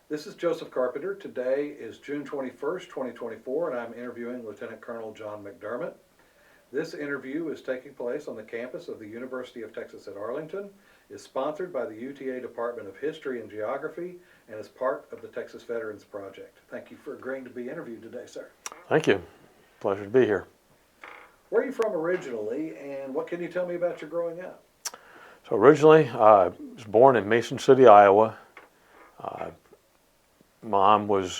This is Joseph Carpenter. Today is June 21st, 2024, and I'm interviewing Lieutenant Colonel John McDermott. This interview is taking place on the campus of the University of Texas at Arlington, is sponsored by the UTA Department of History and Geography, and is part of the Texas Veterans Project. Thank you for agreeing to be interviewed today, sir. Thank you. Pleasure to be here. Where are you from originally, and what can you tell me about your growing up? So originally, I was born in Mason City, Iowa. Mom was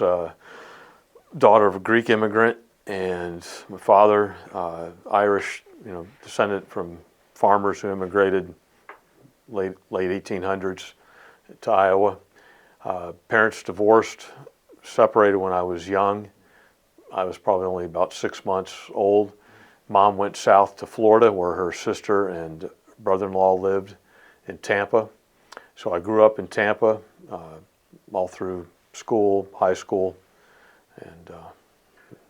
daughter of a Greek immigrant, and my father, Irish, descendant from farmers who immigrated late 1800s to Iowa. Parents divorced, separated when I was young. I was probably only about 6 months old. Mom went south to Florida, where her sister and brother-in-law lived in Tampa. So I grew up in Tampa all through school, high school, and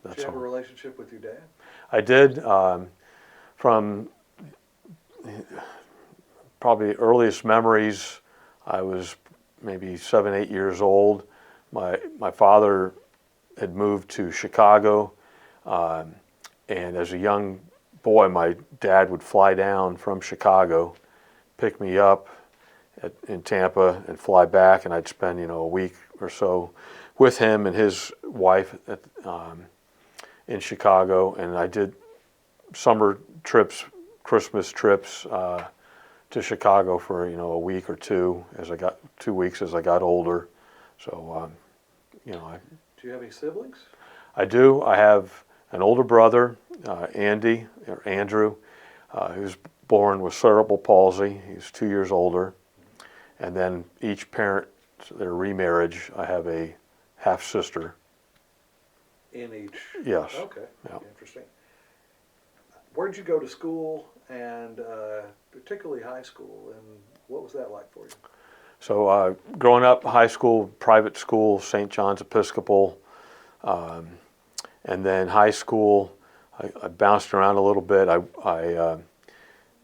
that's Did you have a all. relationship with your dad? I did. From probably earliest memories, I was maybe 7, 8 years old. My father had moved to Chicago, and as a young boy, my dad would fly down from Chicago, pick me up in Tampa, and fly back, and I'd spend a week or so with him and his wife in Chicago. And I did summer trips, Christmas trips to Chicago for a week or two as I got 2 weeks as I got older. So Do you have any siblings? I do. I have an older brother, Andy, or Andrew, who's born with cerebral palsy. He's 2 years older. And then each parent, their remarriage, I have a half-sister. In each? Yes. Okay, Yeah. Interesting. Where'd you go to school, and particularly high school, and what was that like for you? So growing up, high school, private school, St. John's Episcopal, and then high school, I bounced around a little bit.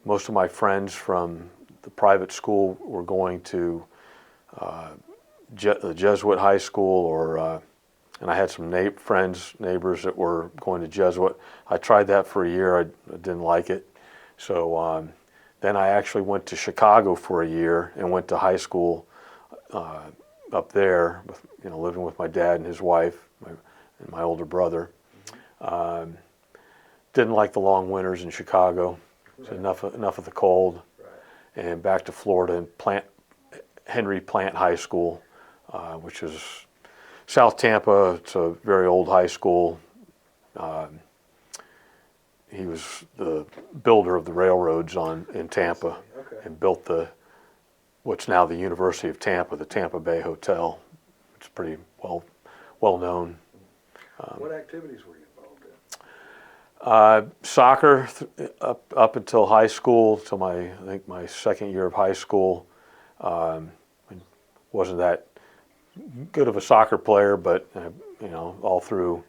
Most of my friends from the private school were going to the Jesuit high school, and I had some neighbors that were going to Jesuit. I tried that for a year. I didn't like it. So then I actually went to Chicago for a year and went to high school up there, living with my dad and his wife and my older brother. Didn't like the long winters in Chicago. Right. So enough of the cold. Right. And back to Florida and Henry Plant High School, which is South Tampa. It's a very old high school. He was the builder of the railroads in Tampa. Okay. And built what's now the University of Tampa, the Tampa Bay Hotel. It's pretty well known. What activities were you involved in? Soccer up until high school, till I think my second year of high school. Wasn't that good of a soccer player, but all through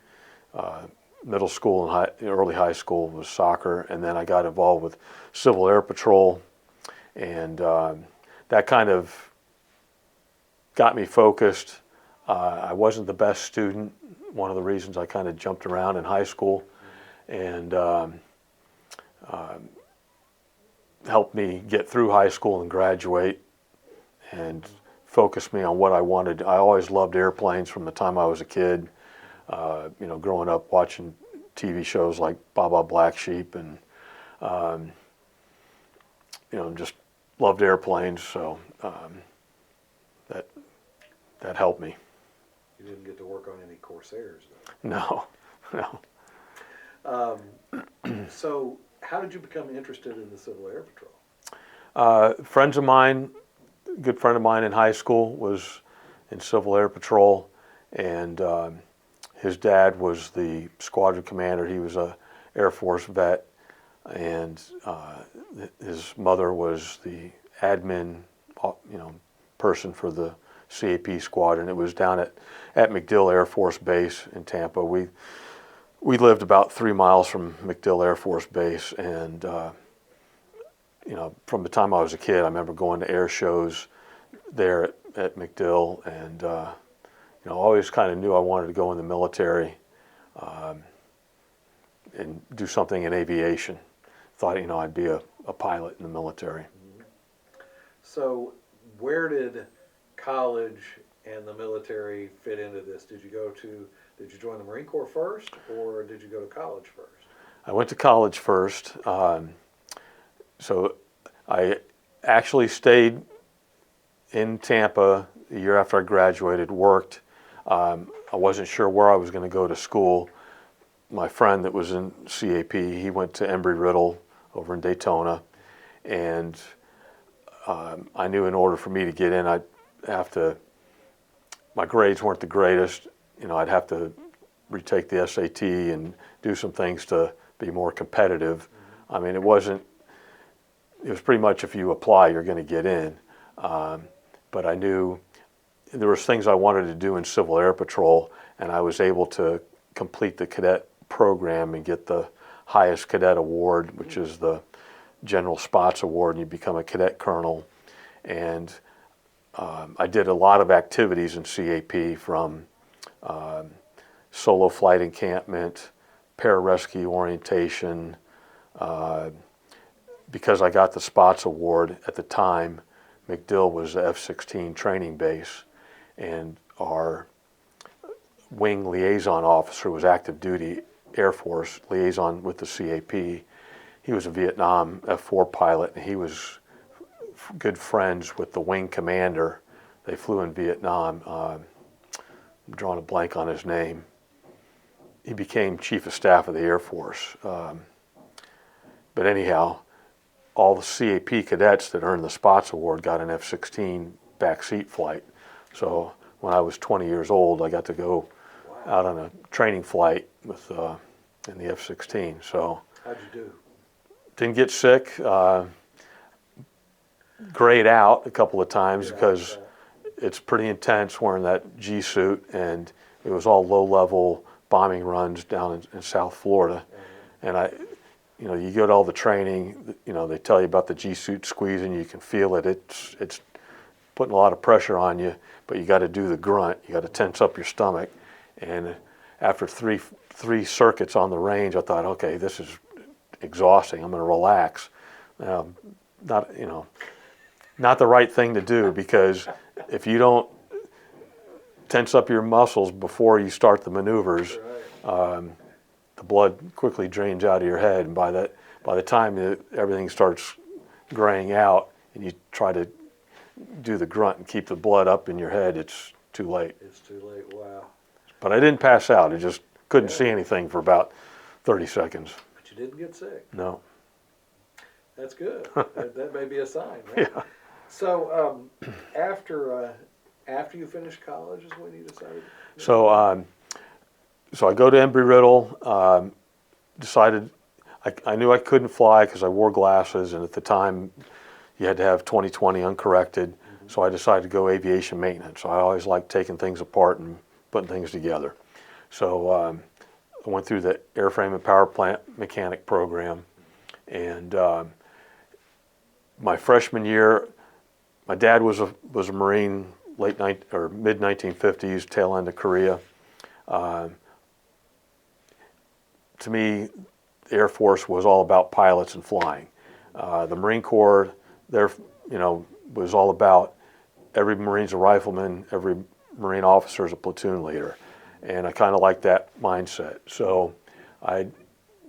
middle school and early high school was soccer. And then I got involved with Civil Air Patrol, and that kind of got me focused. I wasn't the best student. One of the reasons I kind of jumped around in high school, and helped me get through high school and graduate, and focused me on what I wanted. I always loved airplanes from the time I was a kid. Growing up watching TV shows like Baba Black Sheep, and just loved airplanes. So that helped me. You didn't get to work on any Corsairs, though. No. So how did you become interested in the Civil Air Patrol? Friends of mine, a good friend of mine in high school was in Civil Air Patrol, and his dad was the squadron commander. He was a Air Force vet, and his mother was the admin, person for the CAP squadron. It was down at MacDill Air Force Base in Tampa. We lived about 3 miles from MacDill Air Force Base, and from the time I was a kid, I remember going to air shows there at MacDill, and always kind of knew I wanted to go in the military and do something in aviation. Thought, I'd be a pilot in the military. So where did college and the military fit into this? Did you join the Marine Corps first, or did you go to college first? I went to college first. So I actually stayed in Tampa the year after I graduated, worked. I wasn't sure where I was going to go to school. My friend that was in CAP, he went to Embry-Riddle over in Daytona, and I knew in order for me to get in, my grades weren't the greatest. I'd have to retake the SAT and do some things to be more competitive. I mean, it was pretty much if you apply, you're going to get in. But I knew there was things I wanted to do in Civil Air Patrol, and I was able to complete the cadet program and get the highest cadet award, which is the General Spots Award, and you become a cadet colonel. And I did a lot of activities in CAP, from solo flight encampment, pararescue orientation. Because I got the Spots Award at the time, MacDill was the F-16 training base, and our wing liaison officer was active duty Air Force liaison with the CAP. He was a Vietnam F-4 pilot, and he was good friends with the wing commander. They flew in Vietnam. I'm drawing a blank on his name. He became Chief of Staff of the Air Force. But anyhow, all the CAP cadets that earned the Spots Award got an F-16 backseat flight. So when I was 20 years old, I got to go out on a training flight with in the F-16. So how'd you do? Didn't get sick. Grayed out a couple of times because it's pretty intense wearing that G suit, and it was all low-level bombing runs down in South Florida. And you get all the training. They tell you about the G suit squeezing. You can feel it. It's putting a lot of pressure on you, but you got to do the grunt. You got to tense up your stomach. And after three circuits on the range, I thought, okay, this is exhausting. I'm going to relax. Not the right thing to do, because if you don't tense up your muscles before you start the maneuvers, the blood quickly drains out of your head, and by the time everything starts graying out and you try to do the grunt and keep the blood up in your head, it's too late. It's too late. Wow. But I didn't pass out. I just couldn't see anything for about 30 seconds. But you didn't get sick. No. That's good. that may be a sign, right? Yeah. So after you finished college is when you decided? So I go to Embry-Riddle, decided I knew I couldn't fly because I wore glasses, and at the time you had to have 20/20 uncorrected, so I decided to go aviation maintenance. I always liked taking things apart and putting things together. So I went through the airframe and power plant mechanic program, and my freshman year, my dad was a Marine, mid 1950s, tail end of Korea. To me, the Air Force was all about pilots and flying. The Marine Corps, was all about every Marine's a rifleman, every Marine officer is a platoon leader, and I kind of liked that mindset. So I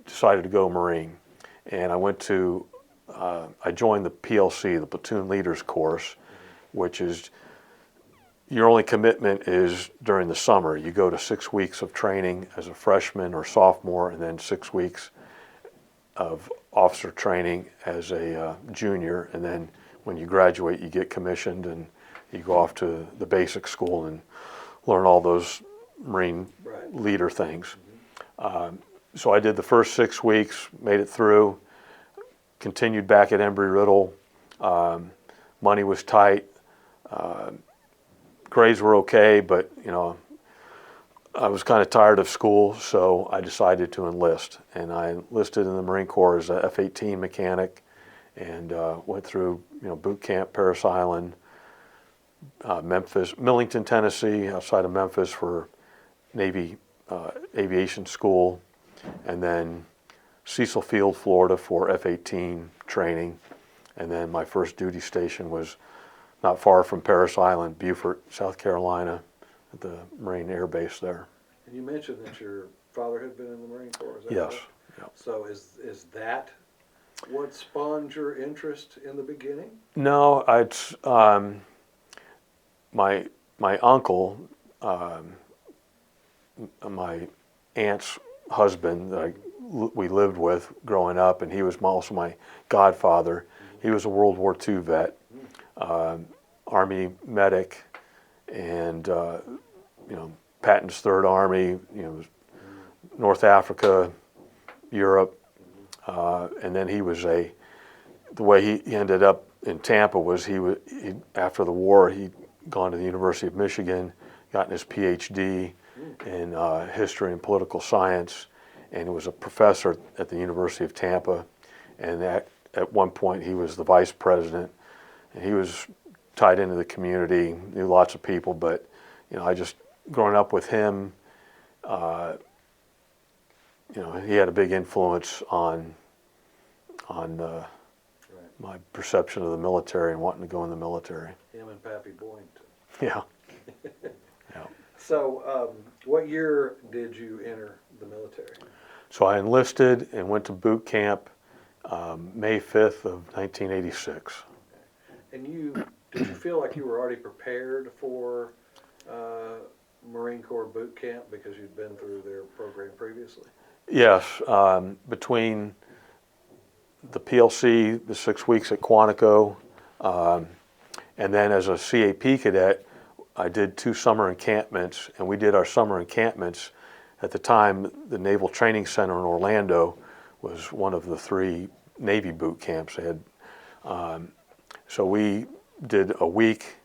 decided to go Marine, and I joined the PLC, the Platoon Leaders Course, which is your only commitment is during the summer. You go to 6 weeks of training as a freshman or sophomore, and then 6 weeks of officer training as a junior, and then when you graduate, you get commissioned and you go off to the basic school and learn all those Marine leader things. So I did the first 6 weeks, made it through, continued back at Embry-Riddle. Money was tight. Grades were okay, but I was kind of tired of school, so I decided to enlist. And I enlisted in the Marine Corps as a F-18 mechanic, and went through boot camp, Parris Island, Memphis, Millington, Tennessee, outside of Memphis for Navy aviation school, and then Cecil Field, Florida for F-18 training. And then my first duty station was not far from Parris Island, Beaufort, South Carolina, at the Marine Air Base there. And you mentioned that your father had been in the Marine Corps, is that Yes. correct? Yep. So is that what spawned your interest in the beginning? No, my uncle, my aunt's husband that we lived with growing up, and he was also my godfather. He was a World War II vet, Army medic, and Patton's Third Army, North Africa, Europe, and then he was the way he ended up in Tampa was he after the war he'd gone to the University of Michigan, gotten his PhD in history and political science, and was a professor at the University of Tampa, and at one point he was the vice president, and he was tied into the community, knew lots of people, but I just growing up with him, he had a big influence on my perception of the military and wanting to go in the military. Him and Pappy Boynton. Yeah. Yeah. So what year did you enter the military? So I enlisted and went to boot camp May 5th of 1986. And did you feel like you were already prepared for Marine Corps boot camp because you'd been through their program previously? Yes, between the PLC, the 6 weeks at Quantico, and then as a CAP cadet, I did 2 summer encampments, and we did our summer encampments. At the time, the Naval Training Center in Orlando was one of the 3 Navy boot camps they had. So we did a week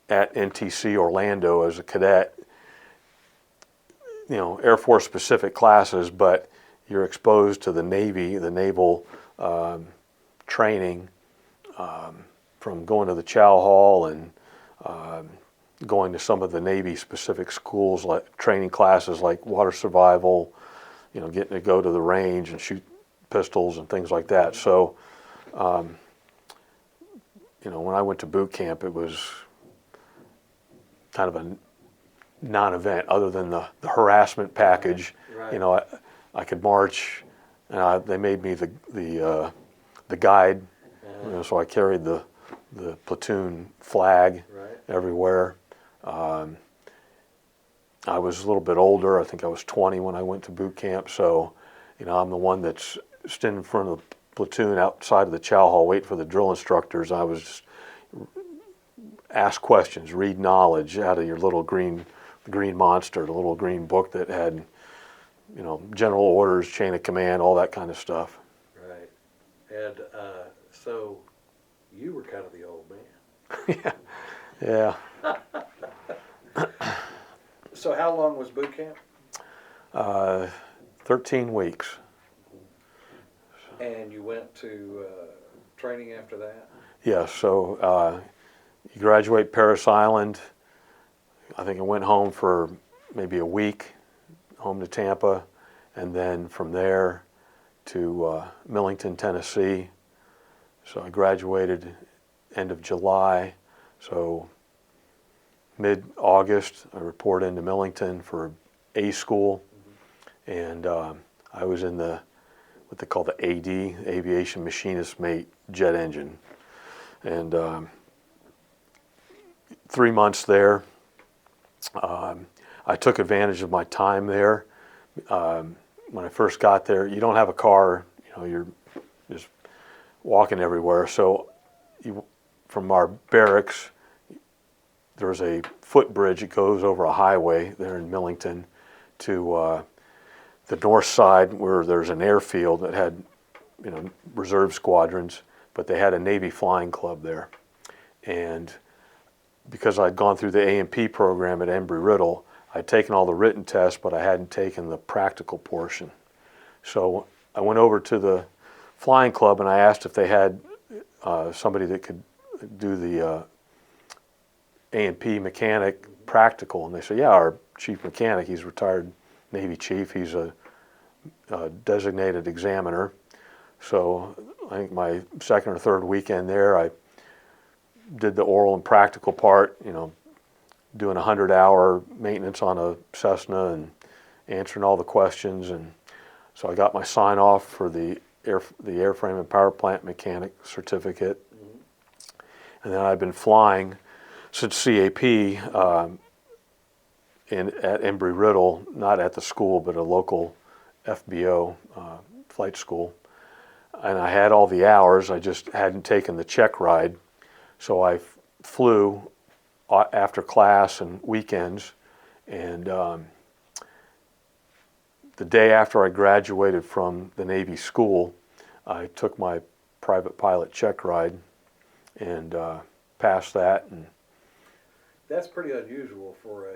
at NTC Orlando as a cadet, Air Force specific classes, but you're exposed to the Navy, the naval training, from going to the Chow Hall and going to some of the Navy specific schools, like training classes like water survival, getting to go to the range and shoot pistols and things like that. So, when I went to boot camp, it was kind of a non-event other than the harassment package. Right. I could march, and they made me the guide, so I carried the platoon flag everywhere. I was a little bit older. I think I was 20 when I went to boot camp, so I'm the one that's standing in front of the platoon outside of the chow hall waiting for the drill instructors. I was just ask questions, read knowledge out of your little green monster, the little green book that had general orders, chain of command, all that kind of stuff. Right. And so you were kind of the old man. Yeah. So how long was boot camp? 13 weeks. And you went to training after that? Yeah, so you graduate Parris Island. I think I went home for maybe a week, home to Tampa, and then from there to Millington, Tennessee. So I graduated end of July. So mid-August, I report into Millington for A school, and I was in what they call the AD, Aviation Machinist Mate Jet Engine, and 3 months there. I took advantage of my time there. When I first got there, you don't have a car, you're just walking everywhere. So from our barracks, there's a footbridge that goes over a highway there in Millington to the north side where there's an airfield that had, reserve squadrons, but they had a Navy flying club there. And because I'd gone through the A&P program at Embry-Riddle, I'd taken all the written tests, but I hadn't taken the practical portion. So I went over to the flying club and I asked if they had somebody that could do the A&P mechanic practical, and they said, yeah, our chief mechanic, he's retired Navy chief, he's a designated examiner. So I think my second or third weekend there, I did the oral and practical part, you know, doing 100-hour maintenance on a Cessna and answering all the questions. And so I got my sign off for the airframe and power plant mechanic certificate. And then I've been flying since CAP at Embry-Riddle, not at the school, but a local FBO flight school. And I had all the hours, I just hadn't taken the check ride. So I flew after class and weekends. And the day after I graduated from the Navy school, I took my private pilot check ride and passed that. And that's pretty unusual for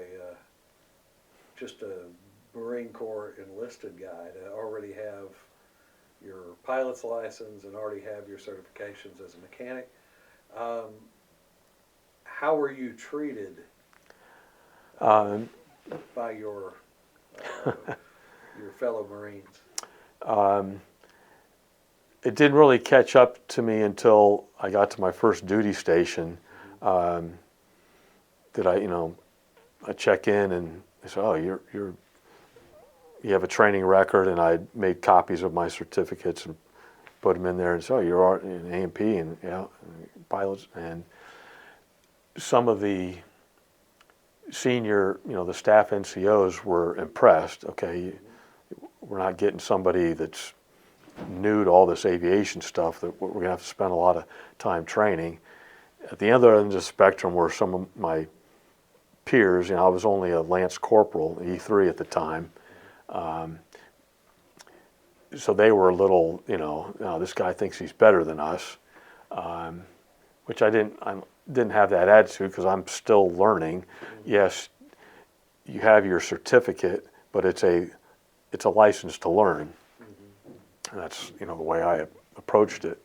just a Marine Corps enlisted guy to already have your pilot's license and already have your certifications as a mechanic. How were you treated by your fellow Marines? It didn't really catch up to me until I got to my first duty station. That I check in and they say, oh, you have a training record, and I made copies of my certificates and put them in there and say, oh, you're in A&P and pilots. And some of the senior, the staff NCOs were impressed. Okay, we're not getting somebody that's new to all this aviation stuff that we're going to have to spend a lot of time training. At the other end of the spectrum were some of my peers. I was only a Lance Corporal, E3 at the time. So they were a little, this guy thinks he's better than us, which I didn't have that attitude because I'm still learning. Yes, you have your certificate, but it's a license to learn. And that's the way I approached it.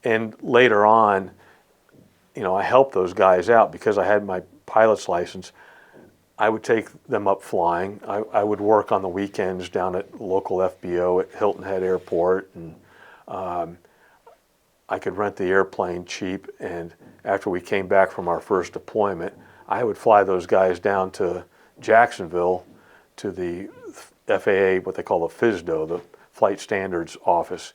And later on, I helped those guys out because I had my pilot's license. I would take them up flying. I would work on the weekends down at local FBO at Hilton Head Airport, and I could rent the airplane cheap. And after we came back from our first deployment, I would fly those guys down to Jacksonville to the FAA, what they call the FSDO, the Flight Standards Office.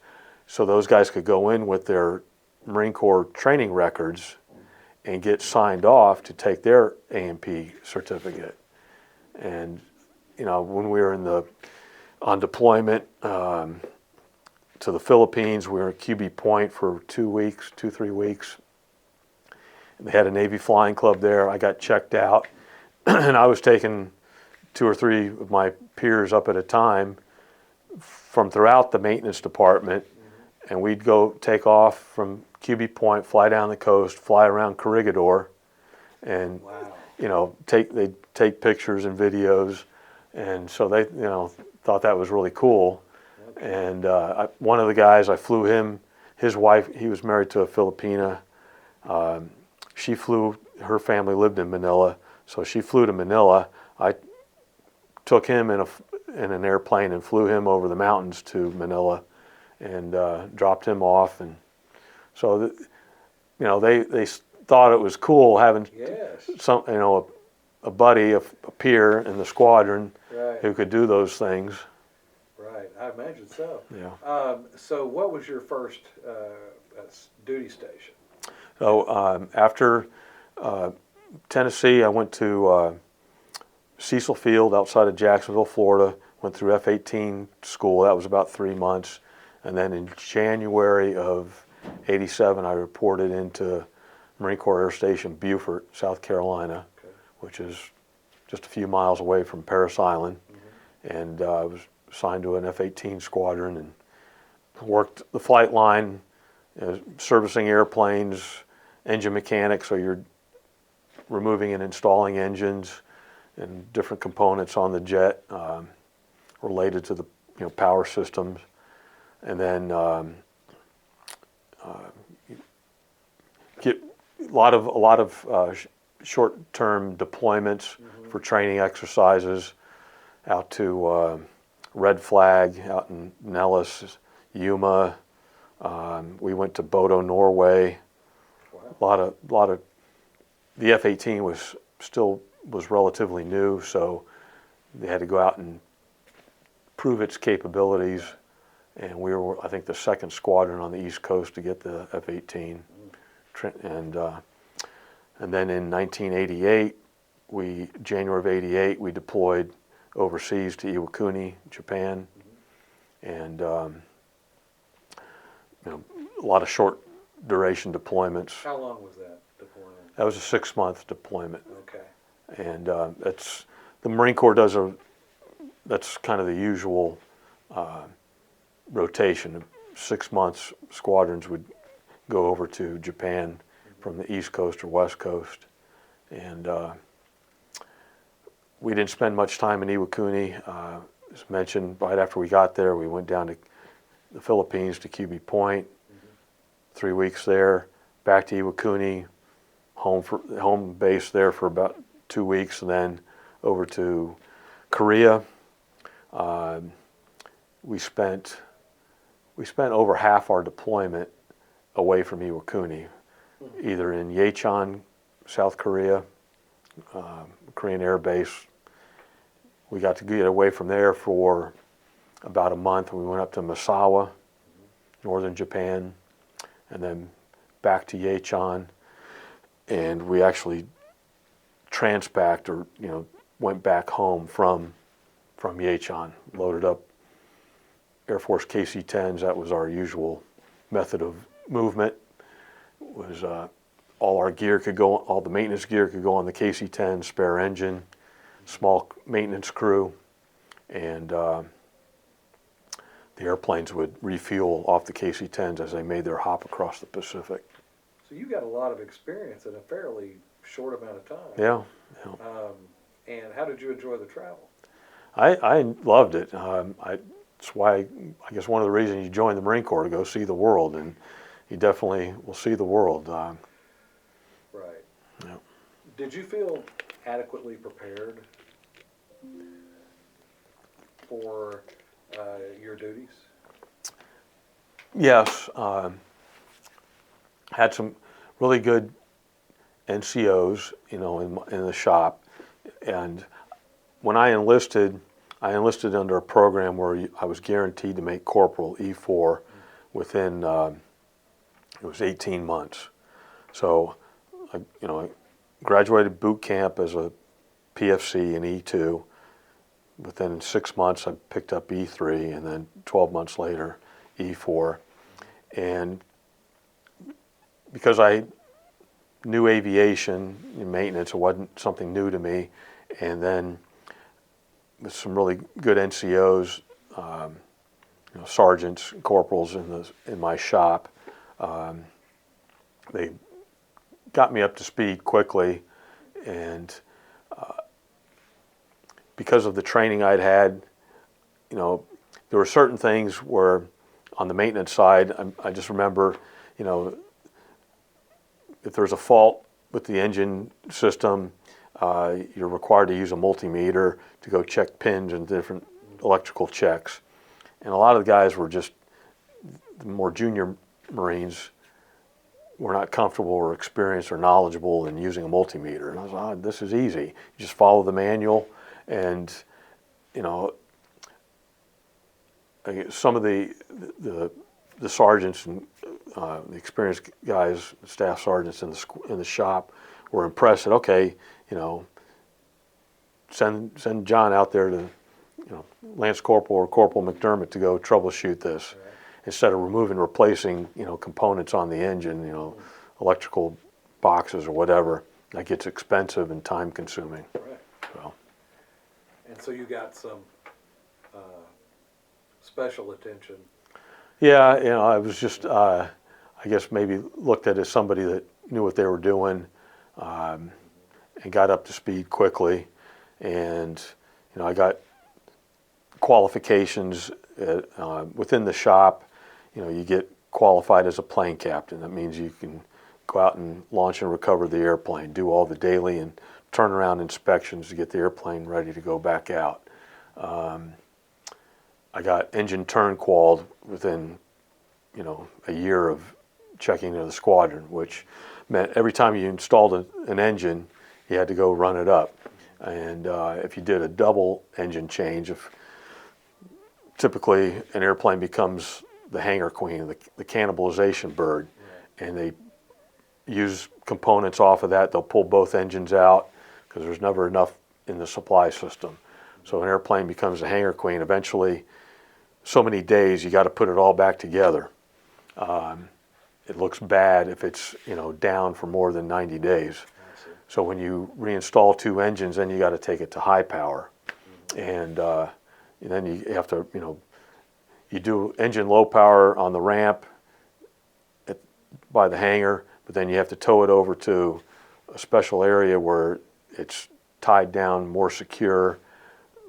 So those guys could go in with their Marine Corps training records and get signed off to take their A&P certificate. And when we were on deployment to the Philippines, we were at QB Point for 3 weeks. And they had a Navy flying club there. I got checked out, and I was taking 2 or 3 of my peers up at a time from throughout the maintenance department, and we'd go take off from QB Point, fly down the coast, fly around Corregidor, and they'd take pictures and videos, and so they thought that was really cool. Okay. And one of the guys, I flew him, his wife, he was married to a Filipina. She flew, her family lived in Manila, so she flew to Manila. I took him in an airplane and flew him over the mountains to Manila and dropped him off. And so they thought it was cool having some a buddy, a peer in the squadron who could do those things. Right, I imagine so. Yeah. So what was your first duty station? So after Tennessee, I went to Cecil Field outside of Jacksonville, Florida. Went through F-18 school. That was about 3 months. And then in January of '87, I reported into Marine Corps Air Station Beaufort, South Carolina, which is just a few miles away from Parris Island. And I was assigned to an F-18 squadron and worked the flight line, servicing airplanes, engine mechanics, so you're removing and installing engines and different components on the jet related to the power systems. And then short-term deployments for training exercises out to Red Flag out in Nellis, Yuma. We went to Bodo, Norway. Wow. A lot of the F-18 was relatively new, so they had to go out and prove its capabilities. And we were, I think, the second squadron on the East Coast to get the F-18. And then in 1988, January of '88, we deployed overseas to Iwakuni, Japan, and a lot of short duration deployments. How long was that deployment? That was a 6-month deployment. Okay. And the Marine Corps that's kind of the usual rotation. 6 months, squadrons would go over to Japan from the East Coast or West Coast. And we didn't spend much time in Iwakuni. As mentioned, right after we got there, we went down to the Philippines to QB Point, 3 weeks there, back to Iwakuni, home base there for about 2 weeks, and then over to Korea. We spent over half our deployment away from Iwakuni, either in Yecheon, South Korea, Korean Air Base. We got to get away from there for about a month. We went up to Misawa, northern Japan, and then back to Yecheon. And we actually transpacked, or went back home from Yecheon, loaded up Air Force KC-10s. That was our usual method of movement. Was all the maintenance gear could go on the KC-10, spare engine, small maintenance crew, and the airplanes would refuel off the KC-10s as they made their hop across the Pacific. So you got a lot of experience in a fairly short amount of time. Yeah. And how did you enjoy the travel? I loved it. That's why I guess one of the reasons you join the Marine Corps, to go see the world, and you definitely will see the world. Right. Yeah. Did you feel adequately prepared for your duties? Yes. Had some really good NCOs, in the shop, and when I enlisted under a program where I was guaranteed to make corporal E4 within it was 18 months. So, I graduated boot camp as a PFC in E2. Within 6 months, I picked up E3, and then 12 months later, E4. And because I knew aviation and maintenance, it wasn't something new to me. And then with some really good NCOs, sergeants, corporals in my shop, they got me up to speed quickly, and because of the training I'd had, there were certain things where on the maintenance side, I just remember, if there's a fault with the engine system, you're required to use a multimeter to go check pins and different electrical checks. And a lot of the guys were just, the more junior Marines, were not comfortable or experienced or knowledgeable in using a multimeter. And I was like, this is easy. You just follow the manual, and some of the sergeants and the experienced guys, staff sergeants in the shop, were impressed that, okay, send John out there to, Lance Corporal or Corporal McDermott to go troubleshoot this, Right. instead of replacing, components on the engine, electrical boxes or whatever. That gets expensive and time consuming. Right. So. And so you got some special attention. Yeah, I was just, I guess maybe looked at as somebody that knew what they were doing, and got up to speed quickly. And, I got qualifications within the shop. You get qualified as a plane captain. That means you can go out and launch and recover the airplane, do all the daily and turnaround inspections to get the airplane ready to go back out. I got engine turn qualled within, a year of checking into the squadron, which meant every time you installed an engine, you had to go run it up. And if you did a double engine change, typically an airplane becomes the hangar queen, the cannibalization bird, and they use components off of that. They'll pull both engines out because there's never enough in the supply system. So an airplane becomes a hangar queen. Eventually, so many days, you got to put it all back together. It looks bad if it's down for more than 90 days. So when you reinstall two engines, then you got to take it to high power, and then you have to you do engine low power on the ramp by the hangar, but then you have to tow it over to a special area where it's tied down, more secure,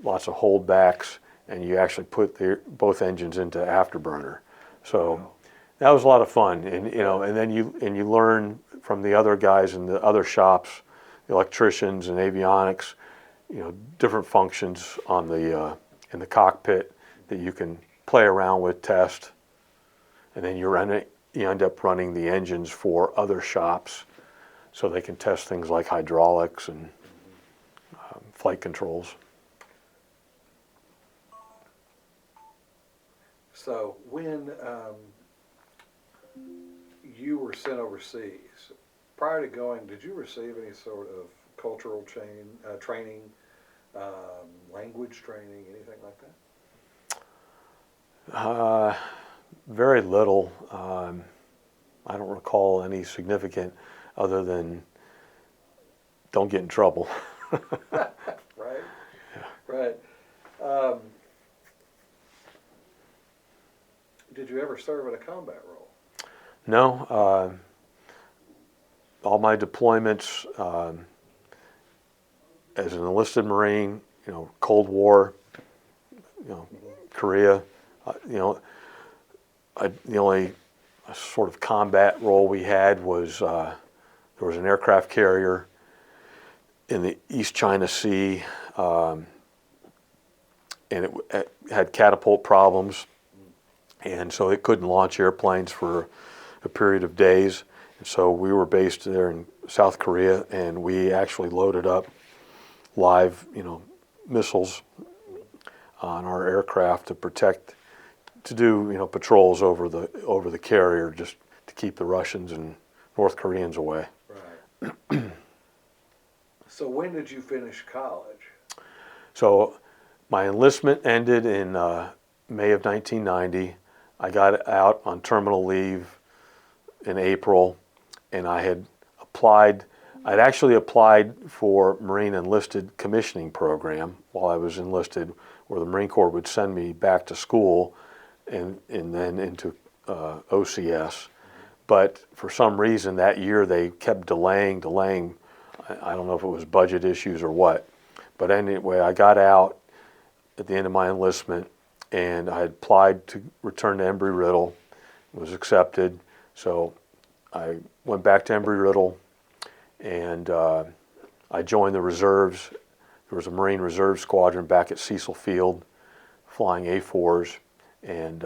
lots of holdbacks, and you actually put both engines into afterburner. So that was a lot of fun, and and then you learn from the other guys in the other shops, the electricians and avionics, different functions on the in the cockpit that you can play around with, test, and then you end up running the engines for other shops, so they can test things like hydraulics and flight controls. So when you were sent overseas, prior to going, did you receive any sort of cultural training, language training, anything like that? Very little. I don't recall any significant other than don't get in trouble. Right? Yeah. Right. Did you ever serve in a combat role? No. All my deployments as an enlisted Marine, Cold War, Korea, the only sort of combat role we had was there was an aircraft carrier in the East China Sea, and it had catapult problems, and so it couldn't launch airplanes for a period of days. And so we were based there in South Korea, and we actually loaded up live, missiles on our aircraft to do patrols over the carrier, just to keep the Russians and North Koreans away. Right. So when did you finish college? So my enlistment ended in May of 1990. I got out on terminal leave in April, and I'd actually applied for Marine Enlisted Commissioning Program while I was enlisted, where the Marine Corps would send me back to school and then into OCS. But for some reason that year they kept delaying. I don't know if it was budget issues or what. But anyway, I got out at the end of my enlistment, and I had applied to return to Embry-Riddle, was accepted. So I went back to Embry-Riddle, and I joined the reserves. There was a Marine Reserve Squadron back at Cecil Field, flying A4s, and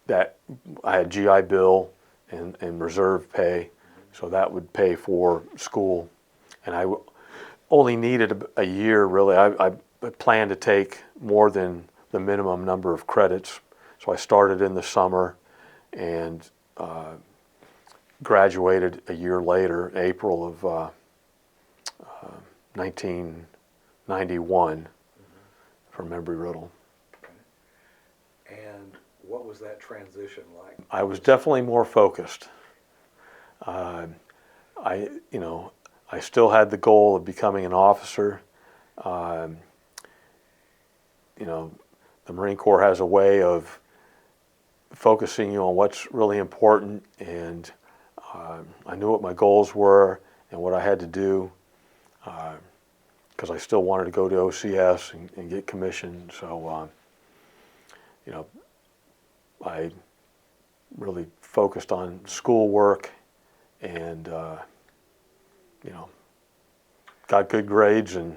that I had GI Bill and reserve pay, so that would pay for school. And I only needed a year, really. I planned to take more than the minimum number of credits, so I started in the summer and graduated a year later, April of 1991 from Embry-Riddle. Okay. And what was that transition like? I was definitely more focused. I still had the goal of becoming an officer. The Marine Corps has a way of focusing you on what's really important, and I knew what my goals were and what I had to do, because I still wanted to go to OCS and get commissioned. So, I really focused on schoolwork and you know, got good grades and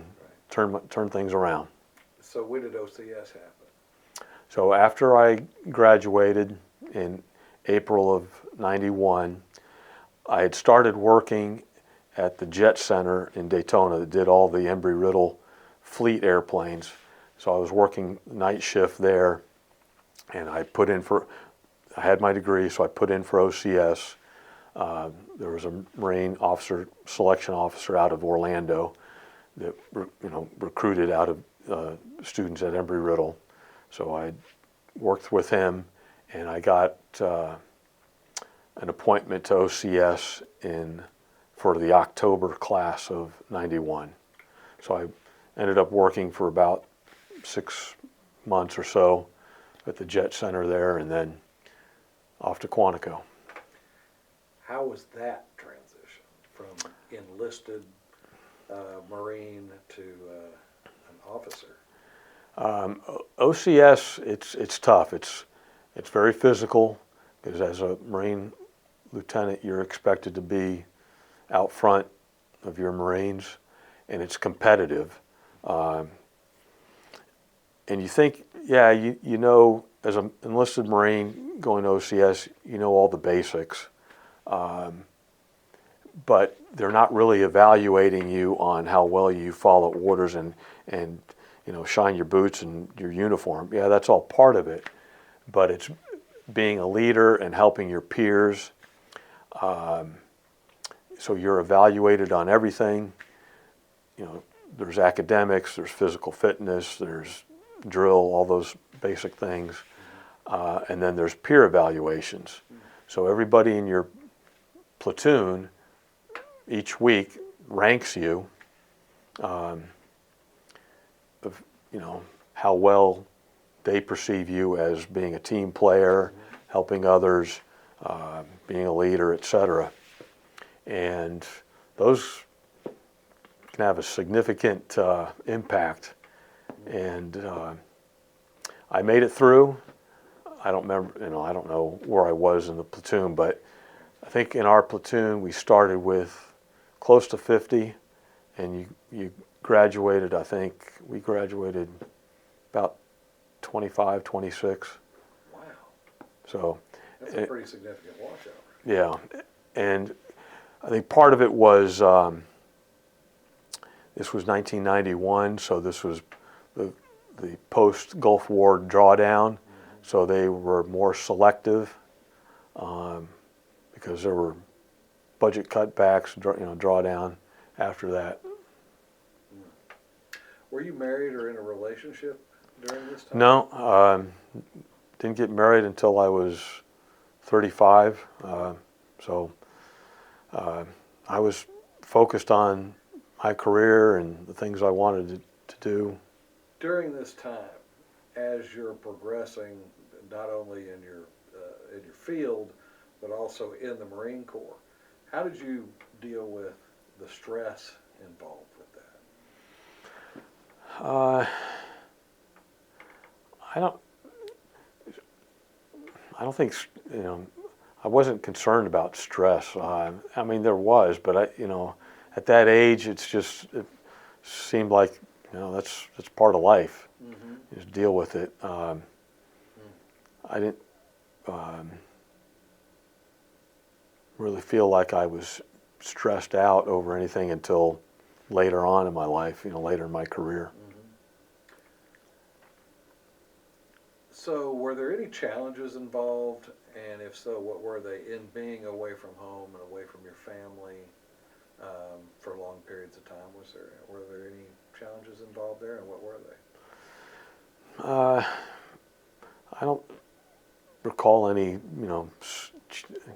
turned things around. So when did OCS happen? So after I graduated in April of '91, I had started working at the Jet Center in Daytona that did all the Embry-Riddle fleet airplanes. So I was working night shift there, and I had my degree, so I put in for OCS. There was a Marine officer, selection officer out of Orlando that recruited out of students at Embry-Riddle. So I worked with him, and I got an appointment to OCS for the October class of '91. So I ended up working for about 6 months or so at the Jet Center there, and then off to Quantico. How was that transition from enlisted Marine to an officer? OCS, it's tough. It's very physical, because as a Marine lieutenant, you're expected to be out front of your Marines, and it's competitive. And you think, yeah, you know, as an enlisted Marine going to OCS, you know all the basics, but they're not really evaluating you on how well you follow orders and shine your boots and your uniform. Yeah, that's all part of it, but it's being a leader and helping your peers. So you're evaluated on everything. There's academics, there's physical fitness, there's drill, all those basic things, and then there's peer evaluations. So everybody in your platoon each week ranks you of how well they perceive you as being a team player, helping others, being a leader, etc. And those can have a significant impact. And I made it through. I don't remember, I don't know where I was in the platoon, but I think in our platoon we started with close to 50, and you graduated, I think we graduated about 25, 26. Wow. So that's a pretty significant washout. Yeah, and I think part of it was this was 1991, so this was the post-Gulf War drawdown, so they were more selective because there were budget cutbacks, drawdown after that. Were you married or in a relationship during this time? No, didn't get married until I was 35, so I was focused on my career and the things I wanted to do. During this time, as you're progressing, not only in your field, but also in the Marine Corps, how did you deal with the stress involved with that? I don't think, I wasn't concerned about stress. I mean, there was, but at that age, it seemed like, that's part of life. Mm-hmm. Just deal with it. I didn't really feel like I was stressed out over anything until later on in my life, later in my career. Mm-hmm. So were there any challenges involved, and if so, what were they, in being away from home and away from your family for long periods of time? Were there any challenges involved there, and what were they? I don't recall any,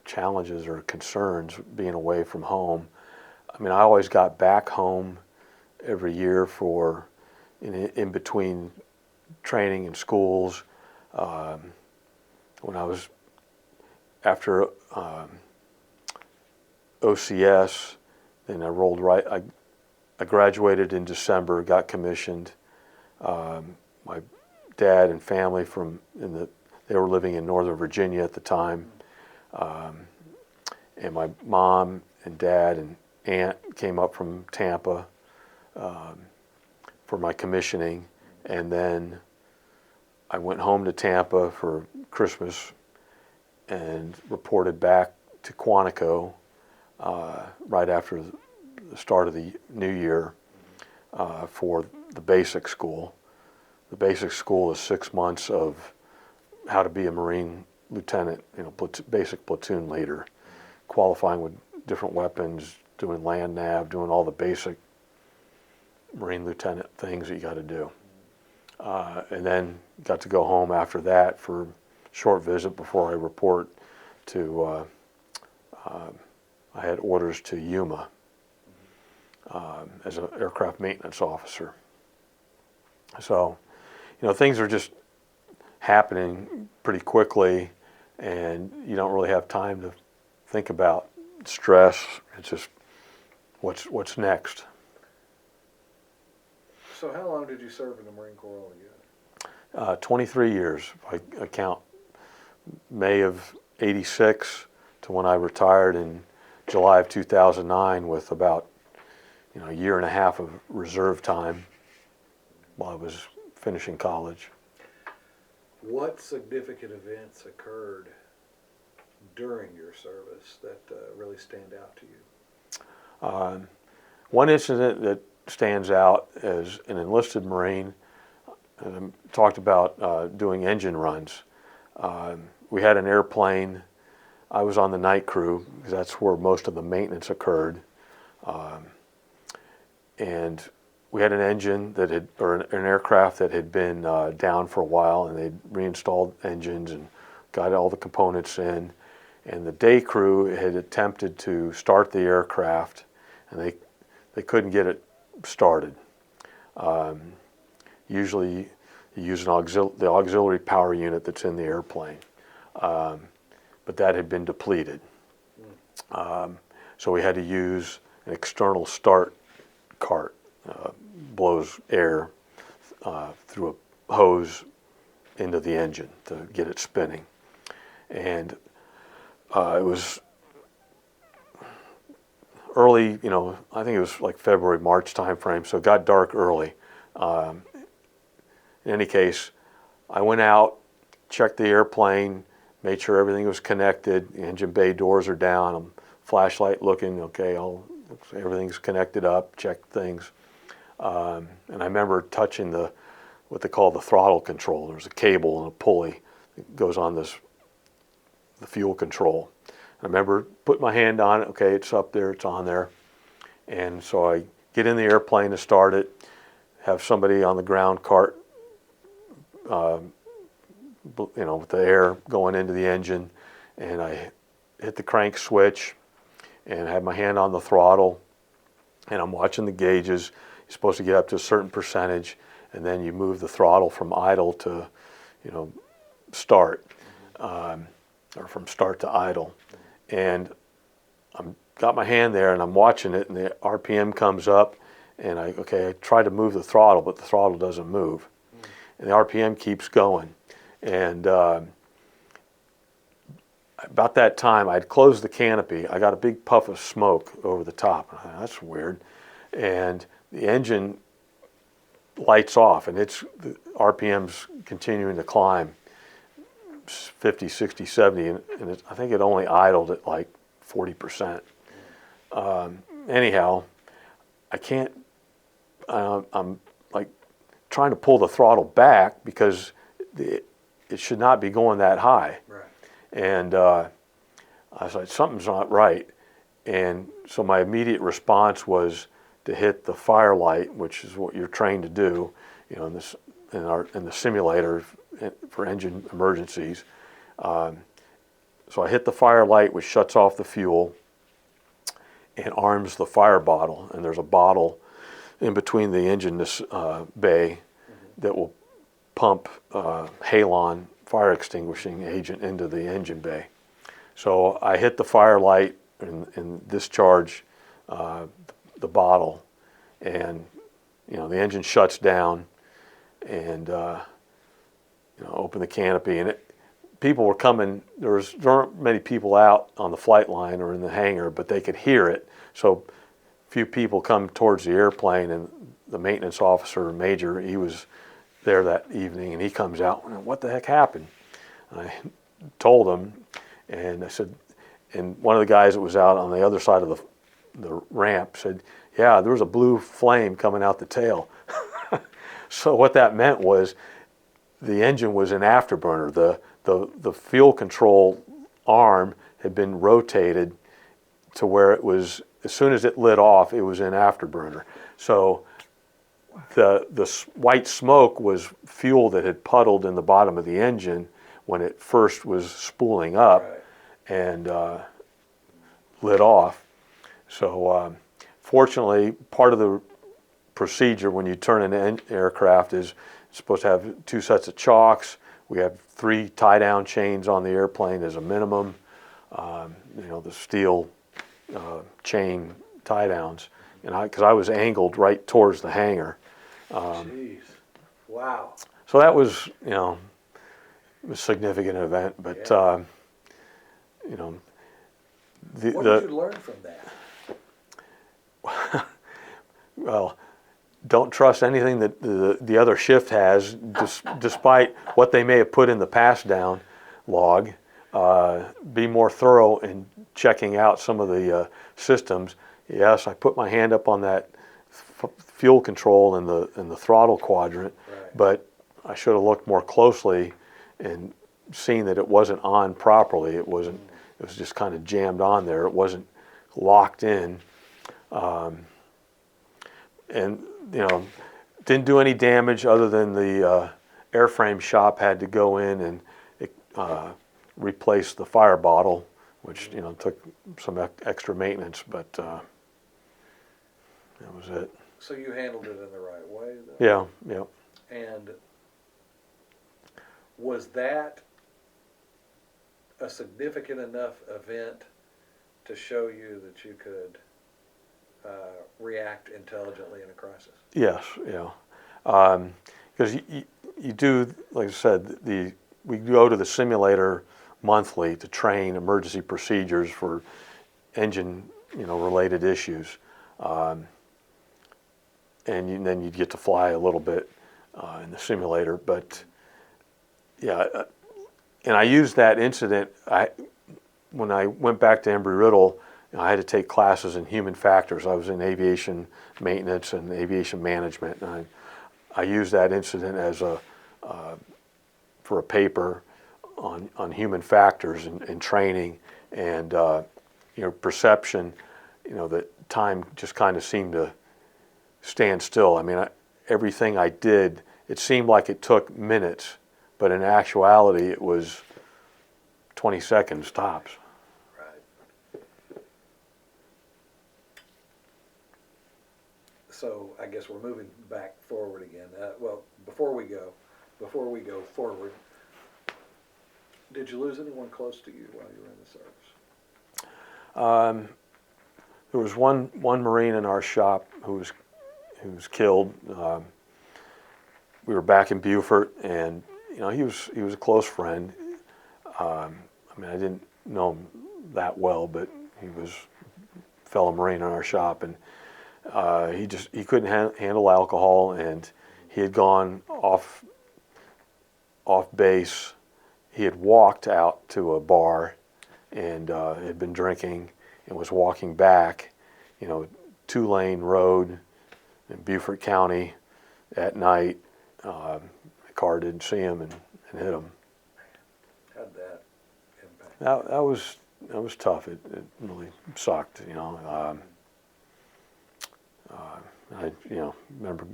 challenges or concerns being away from home. I mean, I always got back home every year for in between training and schools. When I was after OCS, then I rolled right. I graduated in December, got commissioned. My dad and family they were living in Northern Virginia at the time, and my mom and dad and aunt came up from Tampa for my commissioning, and then I went home to Tampa for Christmas and reported back to Quantico right after the start of the new year for the basic school. The basic school is 6 months of how to be a Marine lieutenant, basic platoon leader, qualifying with different weapons, doing land nav, doing all the basic Marine lieutenant things that you got to do. And then got to go home after that for a short visit before I report to, I had orders to Yuma as an aircraft maintenance officer. So, things are just happening pretty quickly, and you don't really have time to think about stress. It's just what's next. So how long did you serve in the Marine Corps altogether? 23 years. I count May of '86 to when I retired in July of 2009, with about a year and a half of reserve time while I was finishing college. What significant events occurred during your service that really stand out to you? One incident that stands out as an enlisted Marine, and I talked about doing engine runs. We had an airplane. I was on the night crew because that's where most of the maintenance occurred. And we had an engine or an aircraft that had been down for a while, and they'd reinstalled engines and got all the components in. And the day crew had attempted to start the aircraft, and they couldn't get it started. Usually you use the auxiliary power unit that's in the airplane, but that had been depleted. So we had to use an external start cart, blows air through a hose into the engine to get it spinning. And it was early, I think it was like February, March timeframe, so it got dark early. In any case, I went out, checked the airplane, made sure everything was connected, the engine bay doors are down, I'm flashlight looking, okay, everything's connected up, checked things. And I remember touching what they call the throttle control. There's a cable and a pulley that goes on the fuel control. I remember putting my hand on it, okay, it's up there, it's on there. And so I get in the airplane to start it, have somebody on the ground cart, with the air going into the engine, and I hit the crank switch and had my hand on the throttle, and I'm watching the gauges. You're supposed to get up to a certain percentage, and then you move the throttle from idle to, start, or from start to idle. And I'm got my hand there, and I'm watching it, and the RPM comes up, and I try to move the throttle, but the throttle doesn't move. And the RPM keeps going. And about that time, I'd closed the canopy. I got a big puff of smoke over the top. I thought, that's weird. And the engine lights off, and the RPM's continuing to climb 50, 60, 70, and I think it only idled at like 40%. Anyhow, I can't, I'm like trying to pull the throttle back because it should not be going that high. Right. And I was like, something's not right. And so my immediate response was to hit the fire light, which is what you're trained to do, in the simulator for engine emergencies. So I hit the fire light, which shuts off the fuel and arms the fire bottle. And there's a bottle in between the engine bay that will pump halon fire extinguishing agent into the engine bay. So I hit the fire light and discharge the bottle, and the engine shuts down, and open the canopy, and people were coming. There weren't many people out on the flight line or in the hangar, but they could hear it. So a few people come towards the airplane, and the maintenance officer, major, he was there that evening, and he comes out, what the heck happened? And I told him, and I said, and one of the guys that was out on the other side of the ramp said, yeah, there was a blue flame coming out the tail. So what that meant was the engine was in afterburner. The fuel control arm had been rotated to where it was, as soon as it lit off, it was in afterburner. So the white smoke was fuel that had puddled in the bottom of the engine when it first was spooling up. Right. And lit off. So fortunately, part of the procedure when you turn an aircraft is supposed to have 2 sets of chocks. We have 3 tie-down chains on the airplane as a minimum. The steel chain tie-downs, and because I was angled right towards the hangar. Jeez, wow. So that was, a significant event. But Yeah. What did you learn from that? Well, don't trust anything that the other shift has, despite what they may have put in the pass down log. Be more thorough in checking out some of the systems. Yes, I put my hand up on that fuel control in the throttle quadrant, Right. but I should have looked more closely and seen that it wasn't on properly. It wasn't. It was just kind of jammed on there. It wasn't locked in. And didn't do any damage other than the airframe shop had to go in and replace the fire bottle, which took some extra maintenance, but that was it. So you handled it in the right way, though? Yeah, yeah. And was that a significant enough event to show you that you could react intelligently in a crisis? Yes, yeah. Because you do, like I said, we go to the simulator monthly to train emergency procedures for engine, related issues, and then you get to fly a little bit in the simulator. But yeah, and I used that incident. When I went back to Embry-Riddle, I had to take classes in human factors. I was in aviation maintenance and aviation management, and I used that incident as for a paper on human factors and training and perception. That time just kind of seemed to stand still. I mean, everything I did, it seemed like it took minutes, but in actuality, it was 20 seconds tops. Right. So I guess we're moving back forward again. Well, before we go forward, did you lose anyone close to you while you were in the service? There was one Marine in our shop who was killed. We were back in Beaufort, and he was a close friend. I mean, I didn't know him that well, but he was a fellow Marine in our shop, and he couldn't handle alcohol, and he had gone off base. He had walked out to a bar and had been drinking and was walking back, 2-lane road in Beaufort County at night. The car didn't see him and hit him. How'd that impact? That was tough. It really sucked. I remember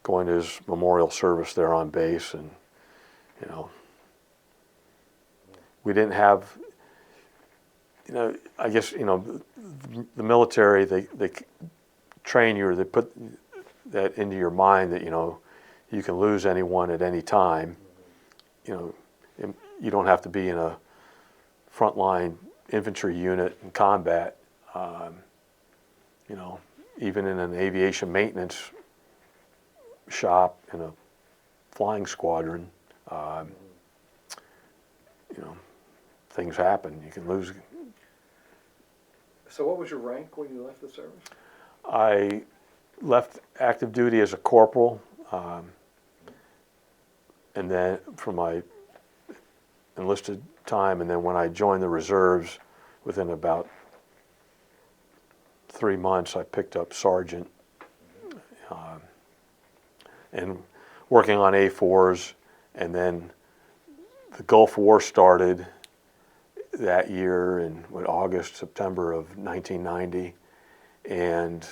going to his memorial service there on base, and we didn't have. I guess the military they train you, or they put that into your mind that you can lose anyone at any time. You don't have to be in a frontline infantry unit in combat. Even in an aviation maintenance shop in a flying squadron, things happen. You can lose. So what was your rank when you left the service? I left active duty as a corporal, and then for my enlisted time, and then when I joined the reserves, within about 3 months, I picked up sergeant, and working on A4s, and then the Gulf War started that year in August, September of 1990, and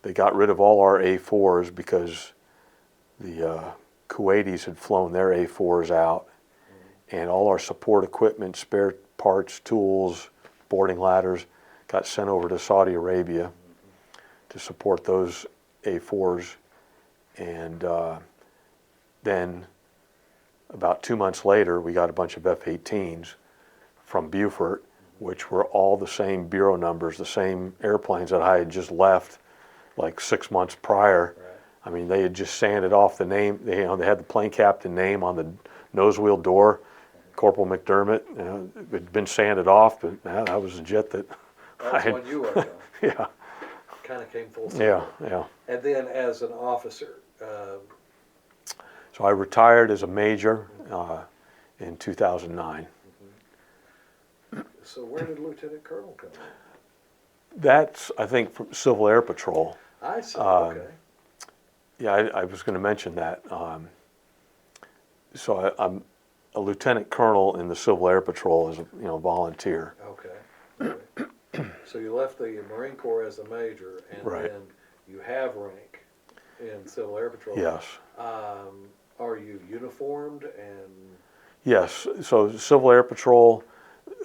they got rid of all our A4s because the Kuwaitis had flown their A4s out, and all our support equipment, spare parts, tools, boarding ladders got sent over to Saudi Arabia to support those A4s. And then about 2 months later, we got a bunch of F-18s from Beaufort, which were all the same bureau numbers, the same airplanes that I had just left like 6 months prior. Right. I mean, they had just sanded off the name. They had the plane captain name on the nose wheel door, Corporal McDermott. It had been sanded off, but that was the jet that That's one you worked on. Yeah. Kind of came full circle. Yeah. And then as an officer, So I retired as a major in 2009. so where did Lieutenant Colonel come in? That's, I think, from Civil Air Patrol. I see, okay. Yeah, I was going to mention that. So I'm a lieutenant colonel in the Civil Air Patrol as a volunteer. Okay. So you left the Marine Corps as a major, and Right. then you have rank in Civil Air Patrol. Yes. Are you uniformed and? Yes. So Civil Air Patrol,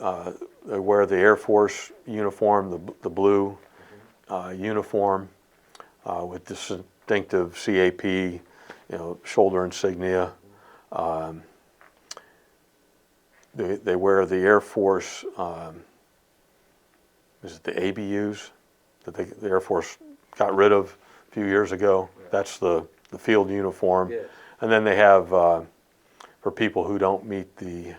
they wear the Air Force uniform, the blue uniform with distinctive CAP, shoulder insignia. They wear the Air Force. Is it the ABUs that the Air Force got rid of a few years ago? Right. That's the field uniform. Yes. And then they have, for people who don't meet the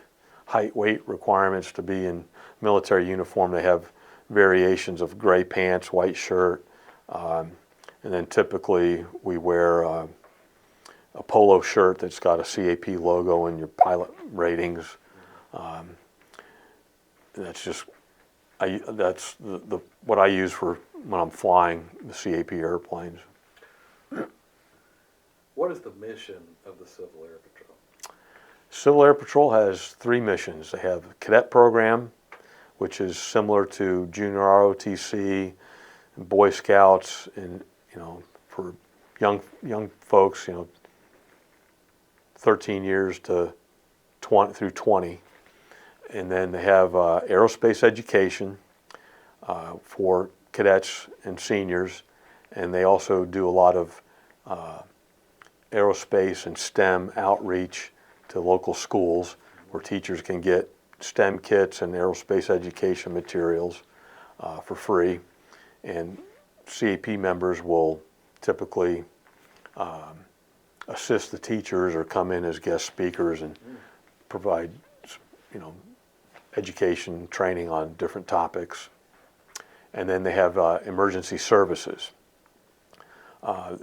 height, weight requirements to be in military uniform, they have variations of gray pants, white shirt, and then typically we wear a polo shirt that's got a CAP logo and your pilot ratings. That's just, that's what I use for when I'm flying the CAP airplanes. What is the mission of the Civil Air Patrol? Civil Air Patrol has 3 missions. They have a cadet program, which is similar to junior ROTC, and Boy Scouts, and for young folks, 13 years to 20 through 20. And then they have aerospace education for cadets and seniors, and they also do a lot of aerospace and STEM outreach to local schools where teachers can get STEM kits and aerospace education materials for free. And CAP members will typically assist the teachers or come in as guest speakers and provide, education, training on different topics. And then they have emergency services.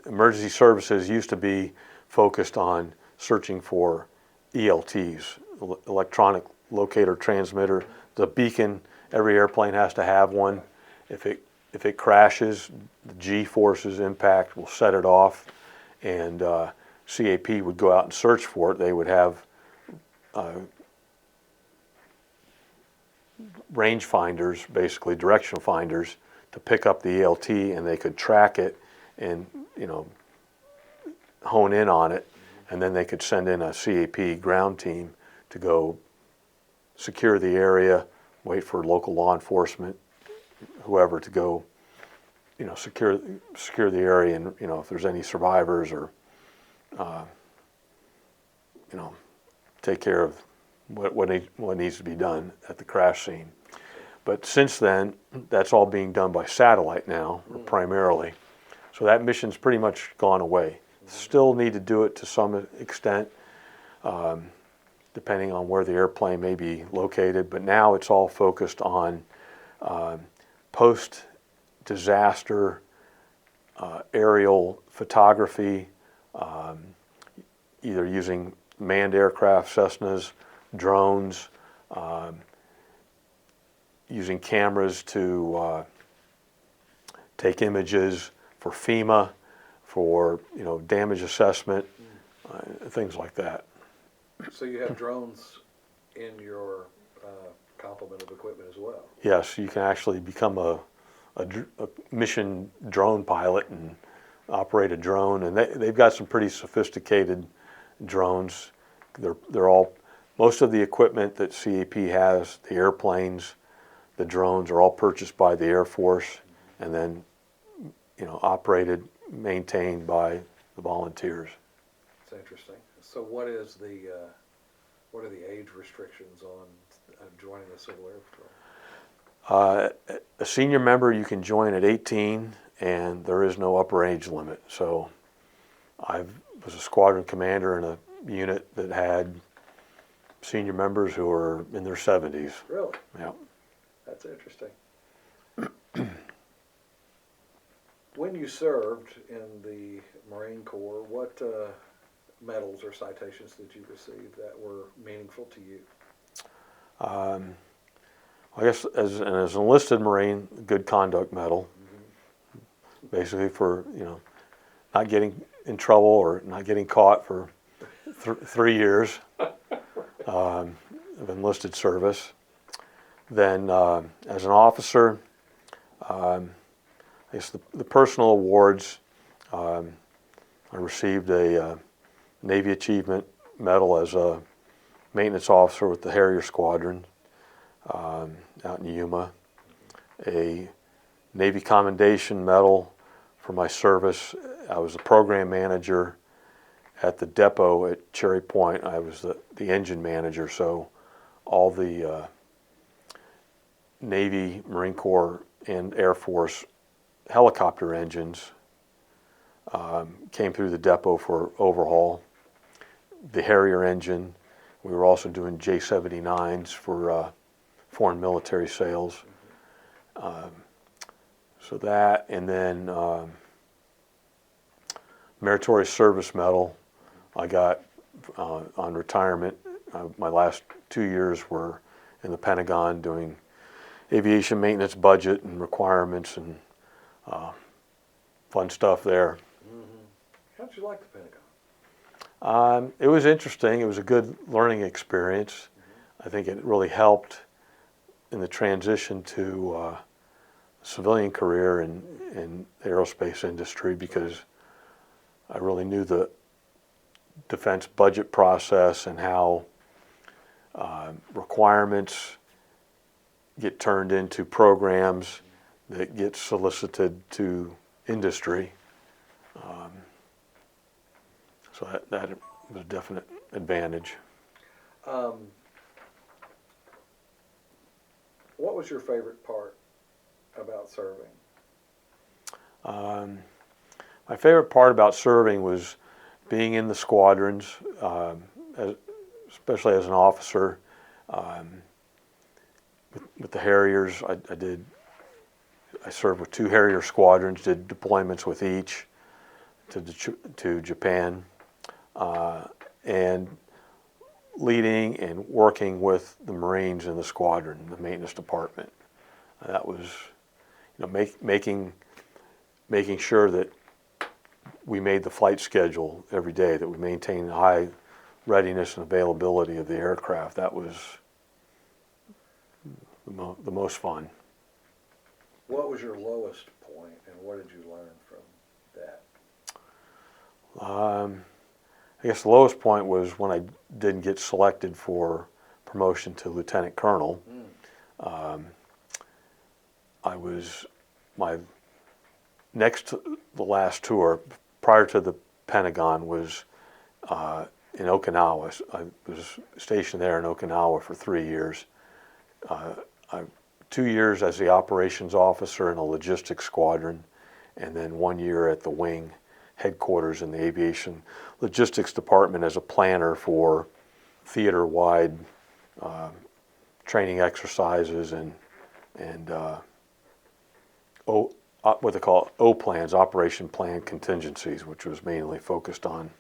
Emergency services used to be focused on searching for ELTs, electronic locator transmitter. The beacon, every airplane has to have one. If it crashes, the G-forces impact will set it off, and CAP would go out and search for it. They would have range finders, basically directional finders, to pick up the ELT, and they could track it and hone in on it, and then they could send in a CAP ground team to go secure the area, wait for local law enforcement, whoever, to go secure the area, and if there's any survivors, or take care of what needs to be done at the crash scene. But since then, that's all being done by satellite now, primarily. So that mission's pretty much gone away. Still need to do it to some extent. depending on where the airplane may be located. But now it's all focused on post-disaster aerial photography, either using manned aircraft, Cessnas, drones, using cameras to take images for FEMA, for damage assessment, things like that. So you have drones in your complement of equipment as well? Yes, you can actually become a mission drone pilot and operate a drone, and they've got some pretty sophisticated drones. They're all, most of the equipment that CAP has, the airplanes, the drones, are all purchased by the Air Force and then operated, maintained by the volunteers. It's interesting. So what are the age restrictions on joining the Civil Air Patrol? A senior member, you can join at 18, and there is no upper age limit. So I was a squadron commander in a unit that had senior members who were in their 70s. Really? Yeah. That's interesting. When you served in the Marine Corps, what medals or citations did you receive that were meaningful to you? I guess as an enlisted Marine, Good Conduct Medal, basically for not getting in trouble or not getting caught for 3 years of enlisted service. Then as an officer, I guess the personal awards, I received a Navy Achievement Medal as a maintenance officer with the Harrier Squadron out in Yuma, a Navy Commendation Medal for my service. I was a program manager at the depot at Cherry Point. I was the engine manager, so all the Navy, Marine Corps, and Air Force helicopter engines came through the depot for overhaul. The Harrier engine, we were also doing J-79s for foreign military sales. So that, and then Meritorious Service Medal I got on retirement. My last 2 years were in the Pentagon doing aviation maintenance budget and requirements and fun stuff there. How did you like the Pentagon? It was interesting. It was a good learning experience. I think it really helped in the transition to civilian career in the aerospace industry, because I really knew the defense budget process and how requirements get turned into programs that get solicited to industry. So that was a definite advantage. What was your favorite part about serving? My favorite part about serving was being in the squadrons, especially as an officer. With the Harriers, I served with 2 Harrier squadrons, did deployments with each to Japan, and leading and working with the Marines in the squadron, the maintenance department. That was, making sure that we made the flight schedule every day, that we maintained high readiness and availability of the aircraft. That was the most fun. What was your lowest point, and what did you learn from that? I guess the lowest point was when I didn't get selected for promotion to lieutenant colonel. My the last tour prior to the Pentagon was in Okinawa. I was stationed there in Okinawa for 3 years. 2 years as the operations officer in a logistics squadron, and then 1 year at the wing headquarters in the aviation logistics department as a planner for theater-wide training exercises and what they call O-plans, Operation Plan Contingencies, which was mainly focused on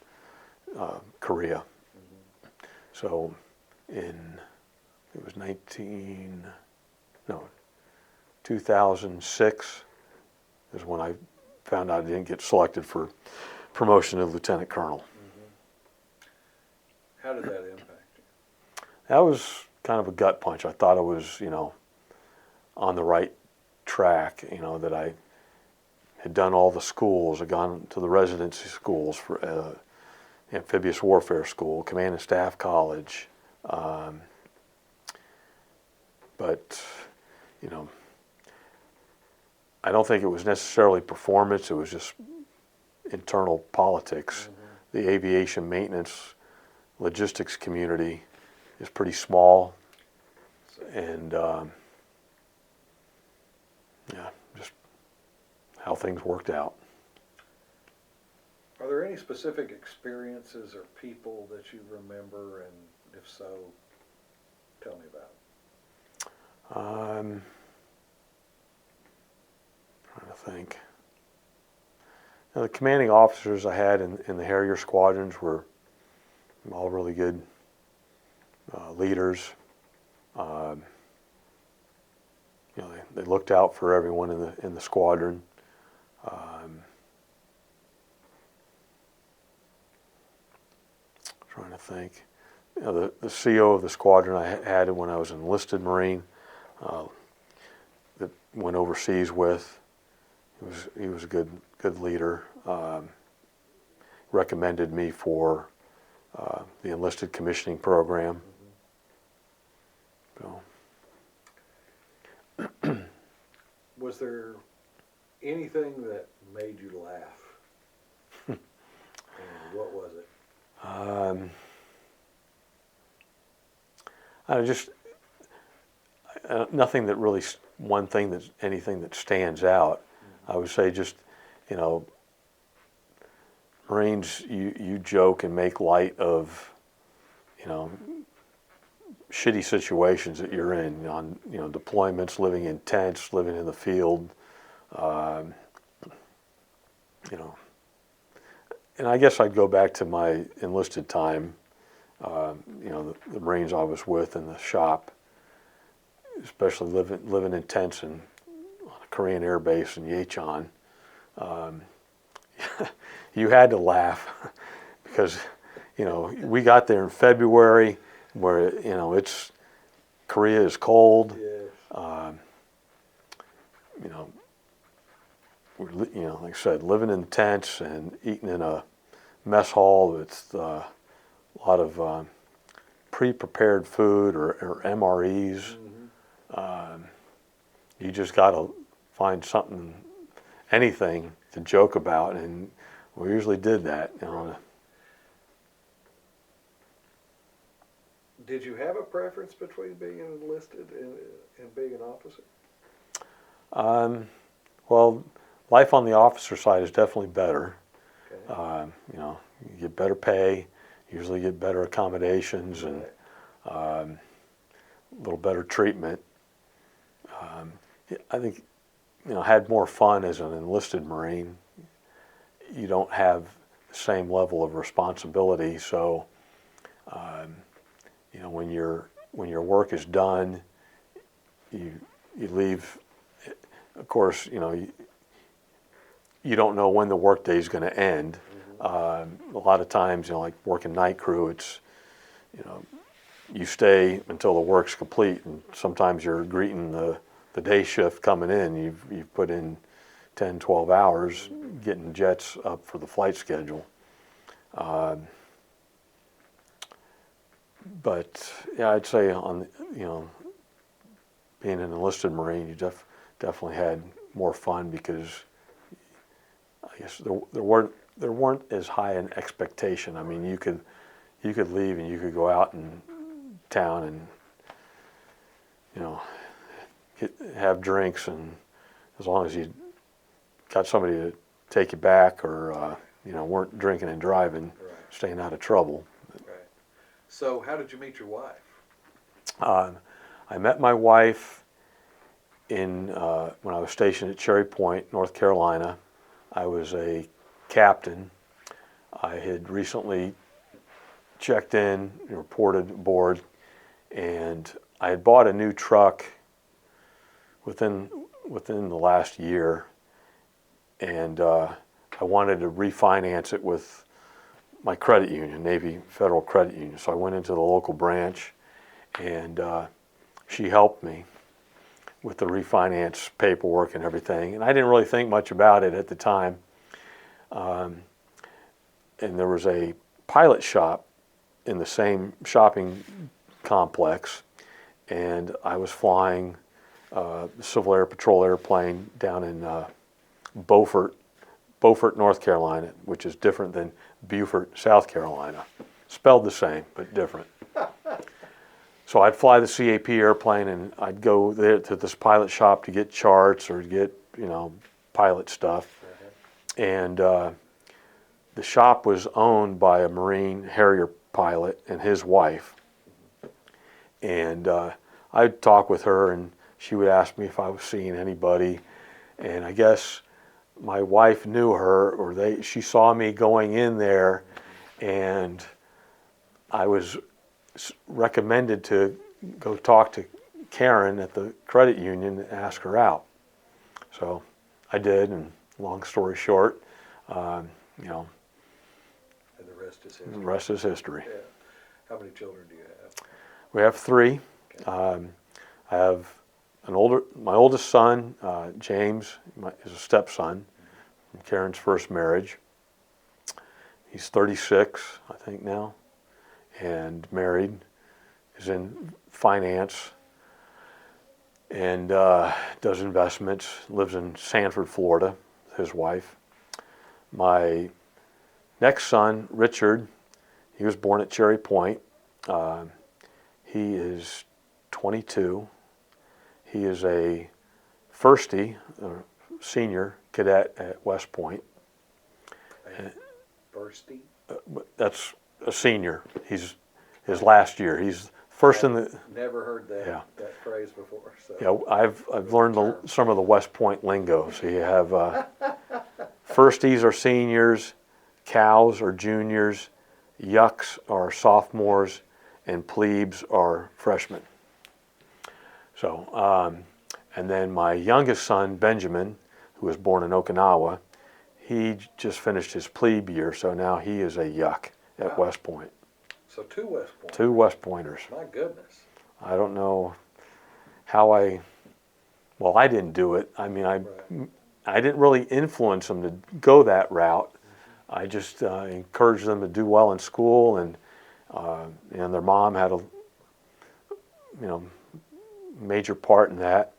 Korea. So it was 2006 is when I found out I didn't get selected for promotion to lieutenant colonel. How did that impact you? That was kind of a gut punch. I thought I was, on the right track, that I had done all the schools, had gone to the residency schools for amphibious warfare school, command and staff college, but, I don't think it was necessarily performance, it was just internal politics. The aviation maintenance logistics community is pretty small, and just how things worked out. Are there any specific experiences or people that you remember, and if so, tell me about it. Trying to think. Now, the commanding officers I had in the Harrier squadrons were all really good leaders. They looked out for everyone in the squadron. Trying to think. The CO of the squadron I had when I was an enlisted Marine that went overseas with. He was a good leader. Recommended me for the enlisted commissioning program. So. Was there anything that made you laugh? And what was it? Nothing that really, anything that stands out. I would say just, Marines, you joke and make light of, shitty situations that you're in, on, deployments, living in tents, living in the field, and I guess I'd go back to my enlisted time, the Marines I was with in the shop, especially living in tents on a Korean air base in Yecheon. You had to laugh because, we got there in February where, Korea is cold. Yes. We're, like I said, living in tents and eating in a mess hall with a lot of pre-prepared food or MREs. You just got to find something, anything to joke about, and we usually did that. Did you have a preference between being an enlisted and being an officer? Well, life on the officer side is definitely better. Okay. You get better pay, usually get better accommodations, and a little better treatment. I think, had more fun as an enlisted Marine. You don't have the same level of responsibility, so when your work is done, you leave. Of course, you don't know when the workday is going to end. A lot of times, like working night crew, it's, you stay until the work's complete, and sometimes you're greeting the day shift coming in. You've put in 10, 12 hours getting jets up for the flight schedule. But yeah, I'd say being an enlisted Marine, you definitely had more fun because I guess there weren't as high an expectation. I mean, you could leave and you could go out in town and have drinks, and as long as you got somebody to take you back or weren't drinking and driving, Right. staying out of trouble. Right. So how did you meet your wife? I met my wife when I was stationed at Cherry Point, North Carolina. I was a captain. I had recently checked in, reported aboard, and I had bought a new truck within the last year, and I wanted to refinance it with my credit union, Navy Federal Credit Union. So I went into the local branch, and she helped me with the refinance paperwork and everything. And I didn't really think much about it at the time. And there was a pilot shop in the same shopping complex, and I was flying a Civil Air Patrol airplane down in Beaufort, North Carolina, which is different than Beaufort, South Carolina. Spelled the same, but different. So I'd fly the CAP airplane, and I'd go there to this pilot shop to get charts or get, pilot stuff. And the shop was owned by a Marine Harrier pilot and his wife. And I'd talk with her, and she would ask me if I was seeing anybody. And I guess my wife knew her, or she saw me going in there, and I was recommended to go talk to Karen at the credit union and ask her out. So I did, and long story short, And the rest is history. the rest is history. Yeah. How many children do you have? We have three. Okay. I have my oldest son, James, is a stepson from Karen's first marriage. He's 36, I think now, and married, is in finance, and does investments, lives in Sanford, Florida, with his wife. My next son, Richard, he was born at Cherry Point. He is 22. He is a firstie, a senior cadet at West Point. Firstie? That's a senior. He's his last year. He's first in the. Never heard that Yeah. that phrase before. So. Yeah, I've learned some of the West Point lingo. So you have firsties are seniors, cows are juniors, yucks are sophomores, and plebes are freshmen. So, and then my youngest son, Benjamin, who was born in Okinawa, he just finished his plebe year, so now he is a yuck at West Point. So two West Pointers. Two West Pointers. My goodness. I don't know how well, I didn't do it. I mean, I didn't really influence them to go that route. I just encouraged them to do well in school, and their mom had a major part in that.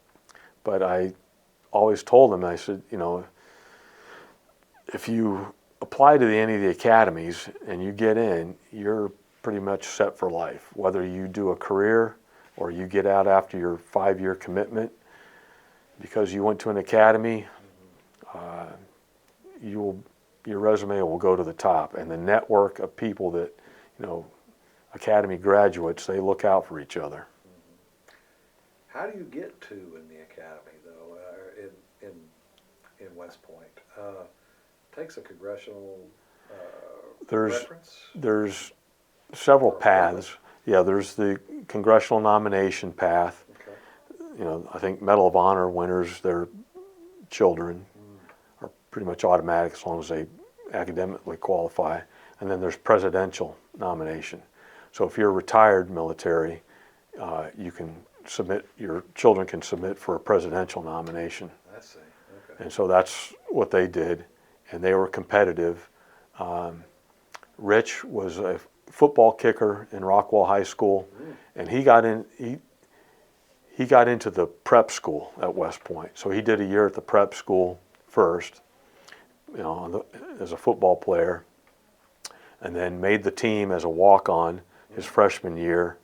But I always told them, I said, if you apply to any of the academies and you get in, you're pretty much set for life. Whether you do a career or you get out after your 5-year commitment, because you went to an academy, your resume will go to the top. And the network of people that, academy graduates, they look out for each other. How do you get to in the academy, though, in West Point? Takes a congressional reference? There's several paths. Yeah, there's the congressional nomination path. Okay. I think Medal of Honor winners, their children are pretty much automatic as long as they academically qualify. And then there's presidential nomination. So if you're retired military, you can submit, your children can submit for a presidential nomination. I see. Okay. And so that's what they did, and they were competitive. Rich was a football kicker in Rockwell High School, and he got into the prep school at West Point. So he did a year at the prep school first, as a football player, and then made the team as a walk-on his freshman year,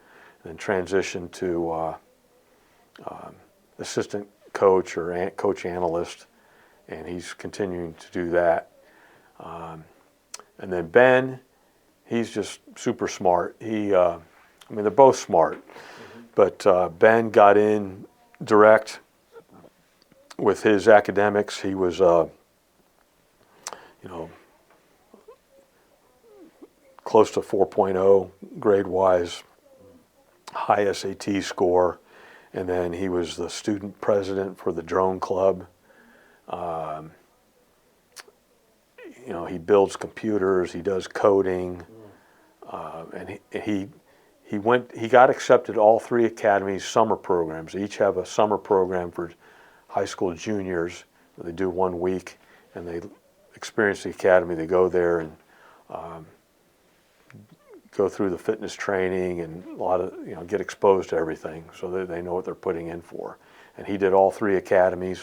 and then transitioned to assistant coach or coach analyst, and he's continuing to do that. And then Ben, he's just super smart. I mean, they're both smart, but Ben got in direct with his academics. He was, close to 4.0 grade-wise, high SAT score, and then he was the student president for the drone club. He builds computers, he does coding, and he got accepted all 3 academies' summer programs. They each have a summer program for high school juniors. They do 1 week, and they experience the academy. They go there and go through the fitness training and a lot of, get exposed to everything so that they know what they're putting in for. And he did all 3 academies,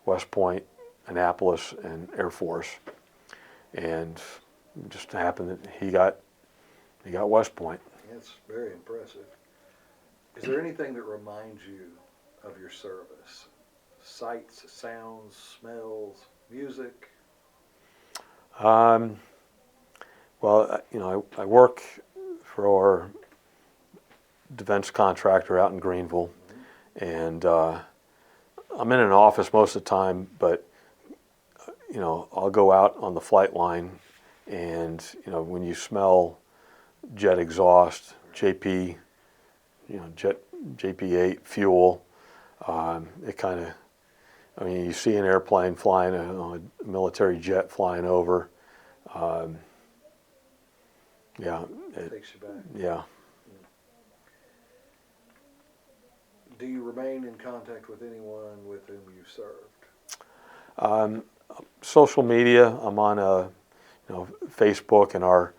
West Point, Annapolis, and Air Force. And it just happened that he got West Point. That's very impressive. Is there anything that reminds you of your service? Sights, sounds, smells, music? Well, I work for our defense contractor out in Greenville, and I'm in an office most of the time, but I'll go out on the flight line, and when you smell jet exhaust, JP, JP8 fuel, it kind of, you see an airplane flying, a military jet flying over. It takes you back. Yeah. Do you remain in contact with anyone with whom you served? Social media, I'm on Facebook, and our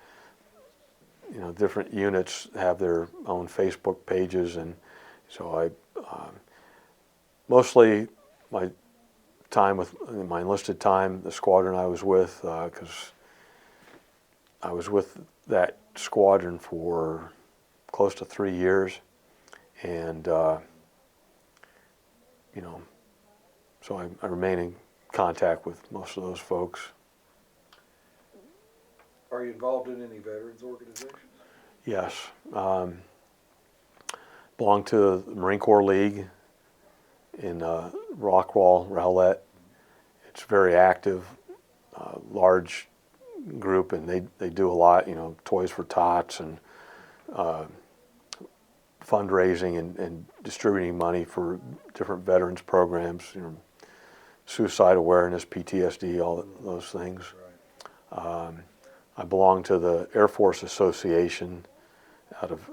different units have their own Facebook pages, and so I mostly my enlisted time, the squadron I was with, because I was with that squadron for close to 3 years, and so I remain in contact with most of those folks. Are you involved in any veterans organizations? Yes, belong to the Marine Corps League in Rockwall, Rowlett. It's very active, large group, and they do a lot, Toys for Tots and fundraising and distributing money for different veterans programs, suicide awareness, PTSD, all those things. Right. I belong to the Air Force Association out of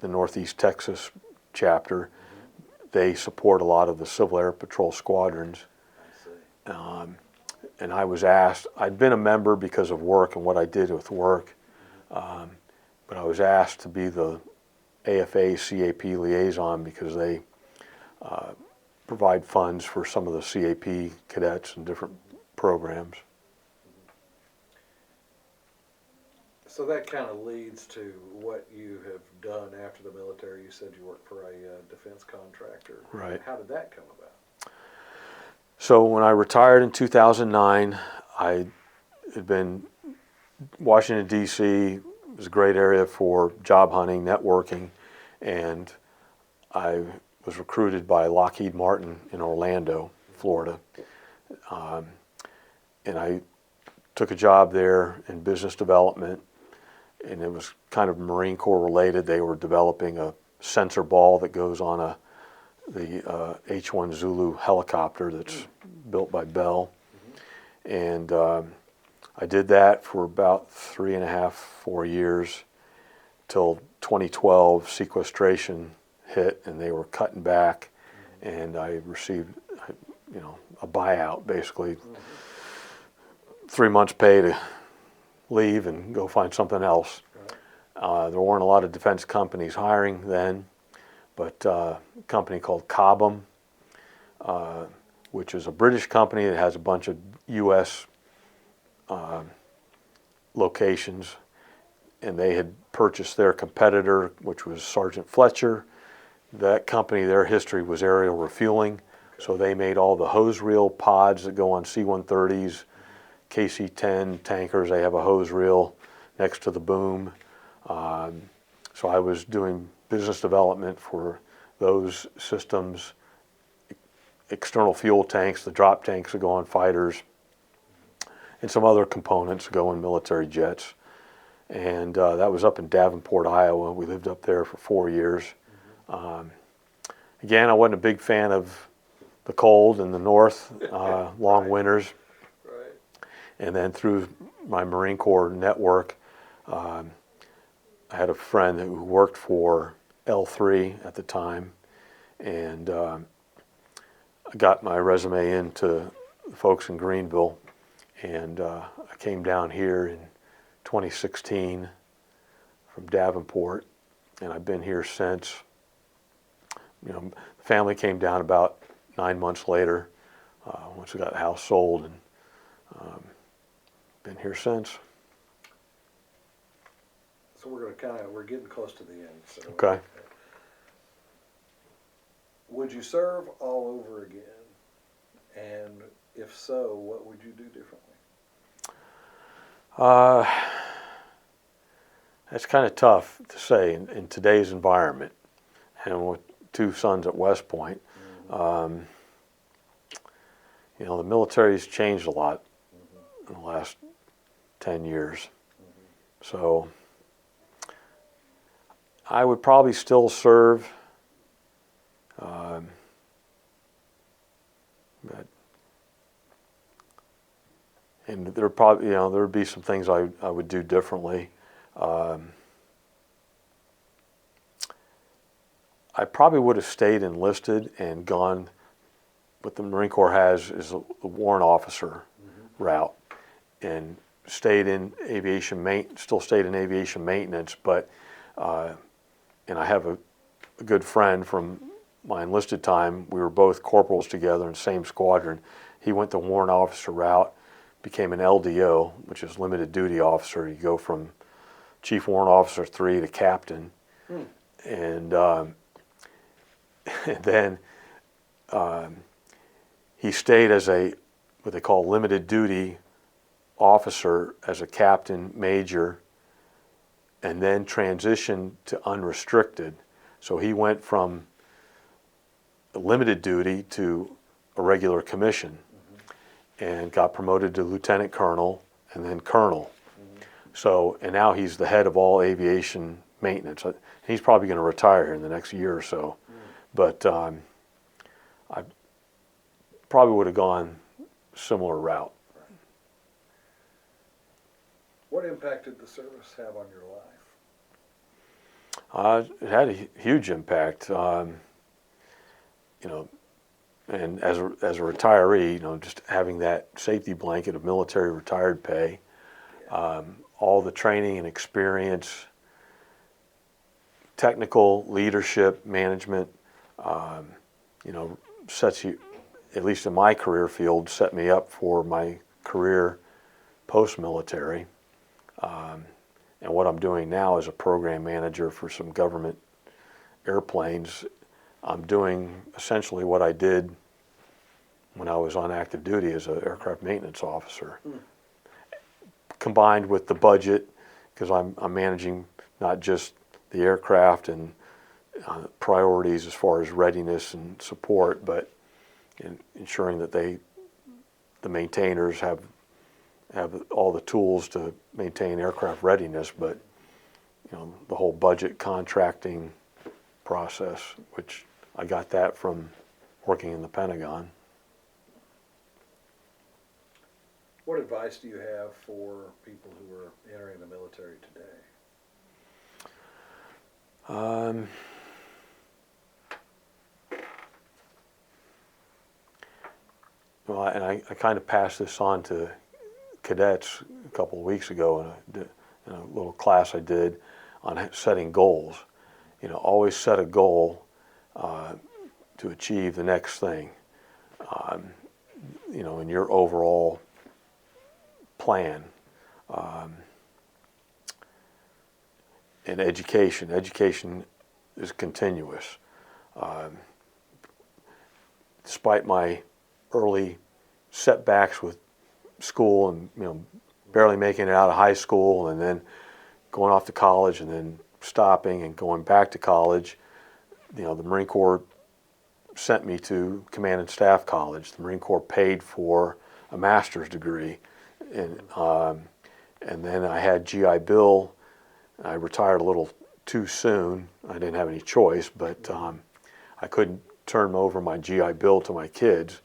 the Northeast Texas chapter. They support a lot of the Civil Air Patrol squadrons. I see. And I was asked, I'd been a member because of work and what I did with work, but I was asked to be the AFA CAP liaison because they provide funds for some of the CAP cadets and different programs. So that kind of leads to what you have done after the military. You said you worked for a defense contractor. Right. How did that come about? So when I retired in 2009, I had been, Washington, D.C. was a great area for job hunting, networking, and I was recruited by Lockheed Martin in Orlando, Florida. And I took a job there in business development, and it was kind of Marine Corps related. They were developing a sensor ball that goes on the H-1 Zulu helicopter that's built by Bell. And I did that for about 3.5, 4 years till 2012 sequestration hit, and they were cutting back, and I received a buyout, basically 3 months pay to leave and go find something else. There weren't a lot of defense companies hiring then, but a company called Cobham, which is a British company that has a bunch of U.S. Locations, and they had purchased their competitor, which was Sergeant Fletcher. That company, their history was aerial refueling, so they made all the hose reel pods that go on C-130s, KC-10 tankers. They have a hose reel next to the boom. So I was doing business development for those systems, external fuel tanks, the drop tanks that go on fighters, and some other components that go in military jets. And that was up in Davenport, Iowa. We lived up there for 4 years. Again, I wasn't a big fan of the cold in the north, long winters. Right. And then through my Marine Corps network, I had a friend who worked for L3 at the time, and I got my resume into the folks in Greenville, and I came down here in 2016 from Davenport, and I've been here since. You know, the family came down about 9 months later, once we got the house sold, and been here since. So we're getting close to the end. So Okay. Would you serve all over again? And if so, what would you do differently? That's kind of tough to say in today's environment, and with 2 sons at West Point. You know, the military's changed a lot in the last 10 years. So I would probably still serve, but, and there probably, you know, there would be some things I would do differently. I probably would have stayed enlisted and gone. What the Marine Corps has is a warrant officer route, and stayed in still stayed in aviation maintenance, but and I have a good friend from my enlisted time. We were both corporals together in the same squadron. He went the warrant officer route, became an LDO, which is limited duty officer. You go from Chief Warrant Officer 3 to captain, and then he stayed as what they call limited duty officer as a captain major, and then transitioned to unrestricted. So he went from limited duty to a regular commission, and got promoted to lieutenant colonel and then colonel. So, and now he's the head of all aviation maintenance. He's probably going to retire here in the next year or so. But I probably would have gone similar route. What impact did the service have on your life? It had a huge impact. You know, and as a retiree, you know, just having that safety blanket of military retired pay, all the training and experience, technical leadership, management, you know, sets you, at least in my career field, set me up for my career post-military. And what I'm doing now as a program manager for some government airplanes, I'm doing essentially what I did when I was on active duty as an aircraft maintenance officer, combined with the budget, because I'm managing not just the aircraft and priorities as far as readiness and support, but ensuring that the maintainers have all the tools to maintain aircraft readiness, but you know, the whole budget contracting process, which I got that from working in the Pentagon. What advice do you have for people who are entering the military today? Well, and I kind of passed this on to cadets a couple of weeks ago in a little class I did on setting goals. You know, always set a goal to achieve the next thing, you know, in your overall plan. And education is continuous. Despite my early setbacks with school and, you know, barely making it out of high school, and then going off to college and then stopping and going back to college, you know, the Marine Corps sent me to Command and Staff College. The Marine Corps paid for a master's degree, and then I had GI Bill. I retired a little too soon. I didn't have any choice, but I couldn't turn over my GI Bill to my kids.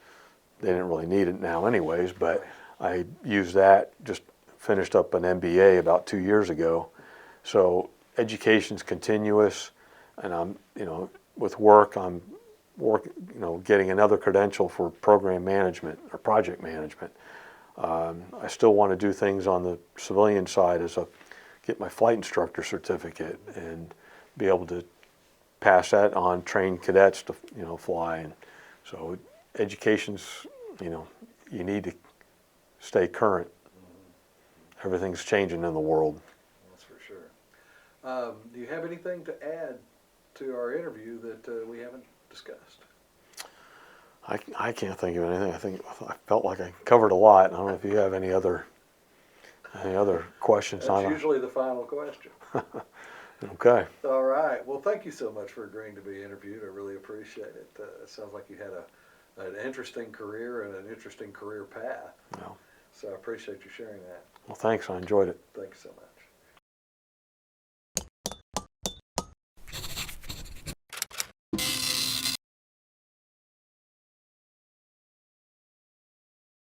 They didn't really need it now anyways, but I used that, just finished up an MBA about 2 years ago. So education's continuous, and I'm, you know, with work, I'm getting another credential for program management or project management. I still want to do things on the civilian side get my flight instructor certificate and be able to pass that on, train cadets to, you know, fly. And so education's, you know, you need to stay current. Everything's changing in the world. That's for sure. Do you have anything to add to our interview that we haven't discussed? I can't think of anything. I felt like I covered a lot. I don't know if you have any other questions. That's usually the final question. Okay. All right. Well, thank you so much for agreeing to be interviewed. I really appreciate it. It sounds like you had an interesting career and an interesting career path. Well, So I appreciate you sharing that. thanks. I enjoyed it. Thank you so much.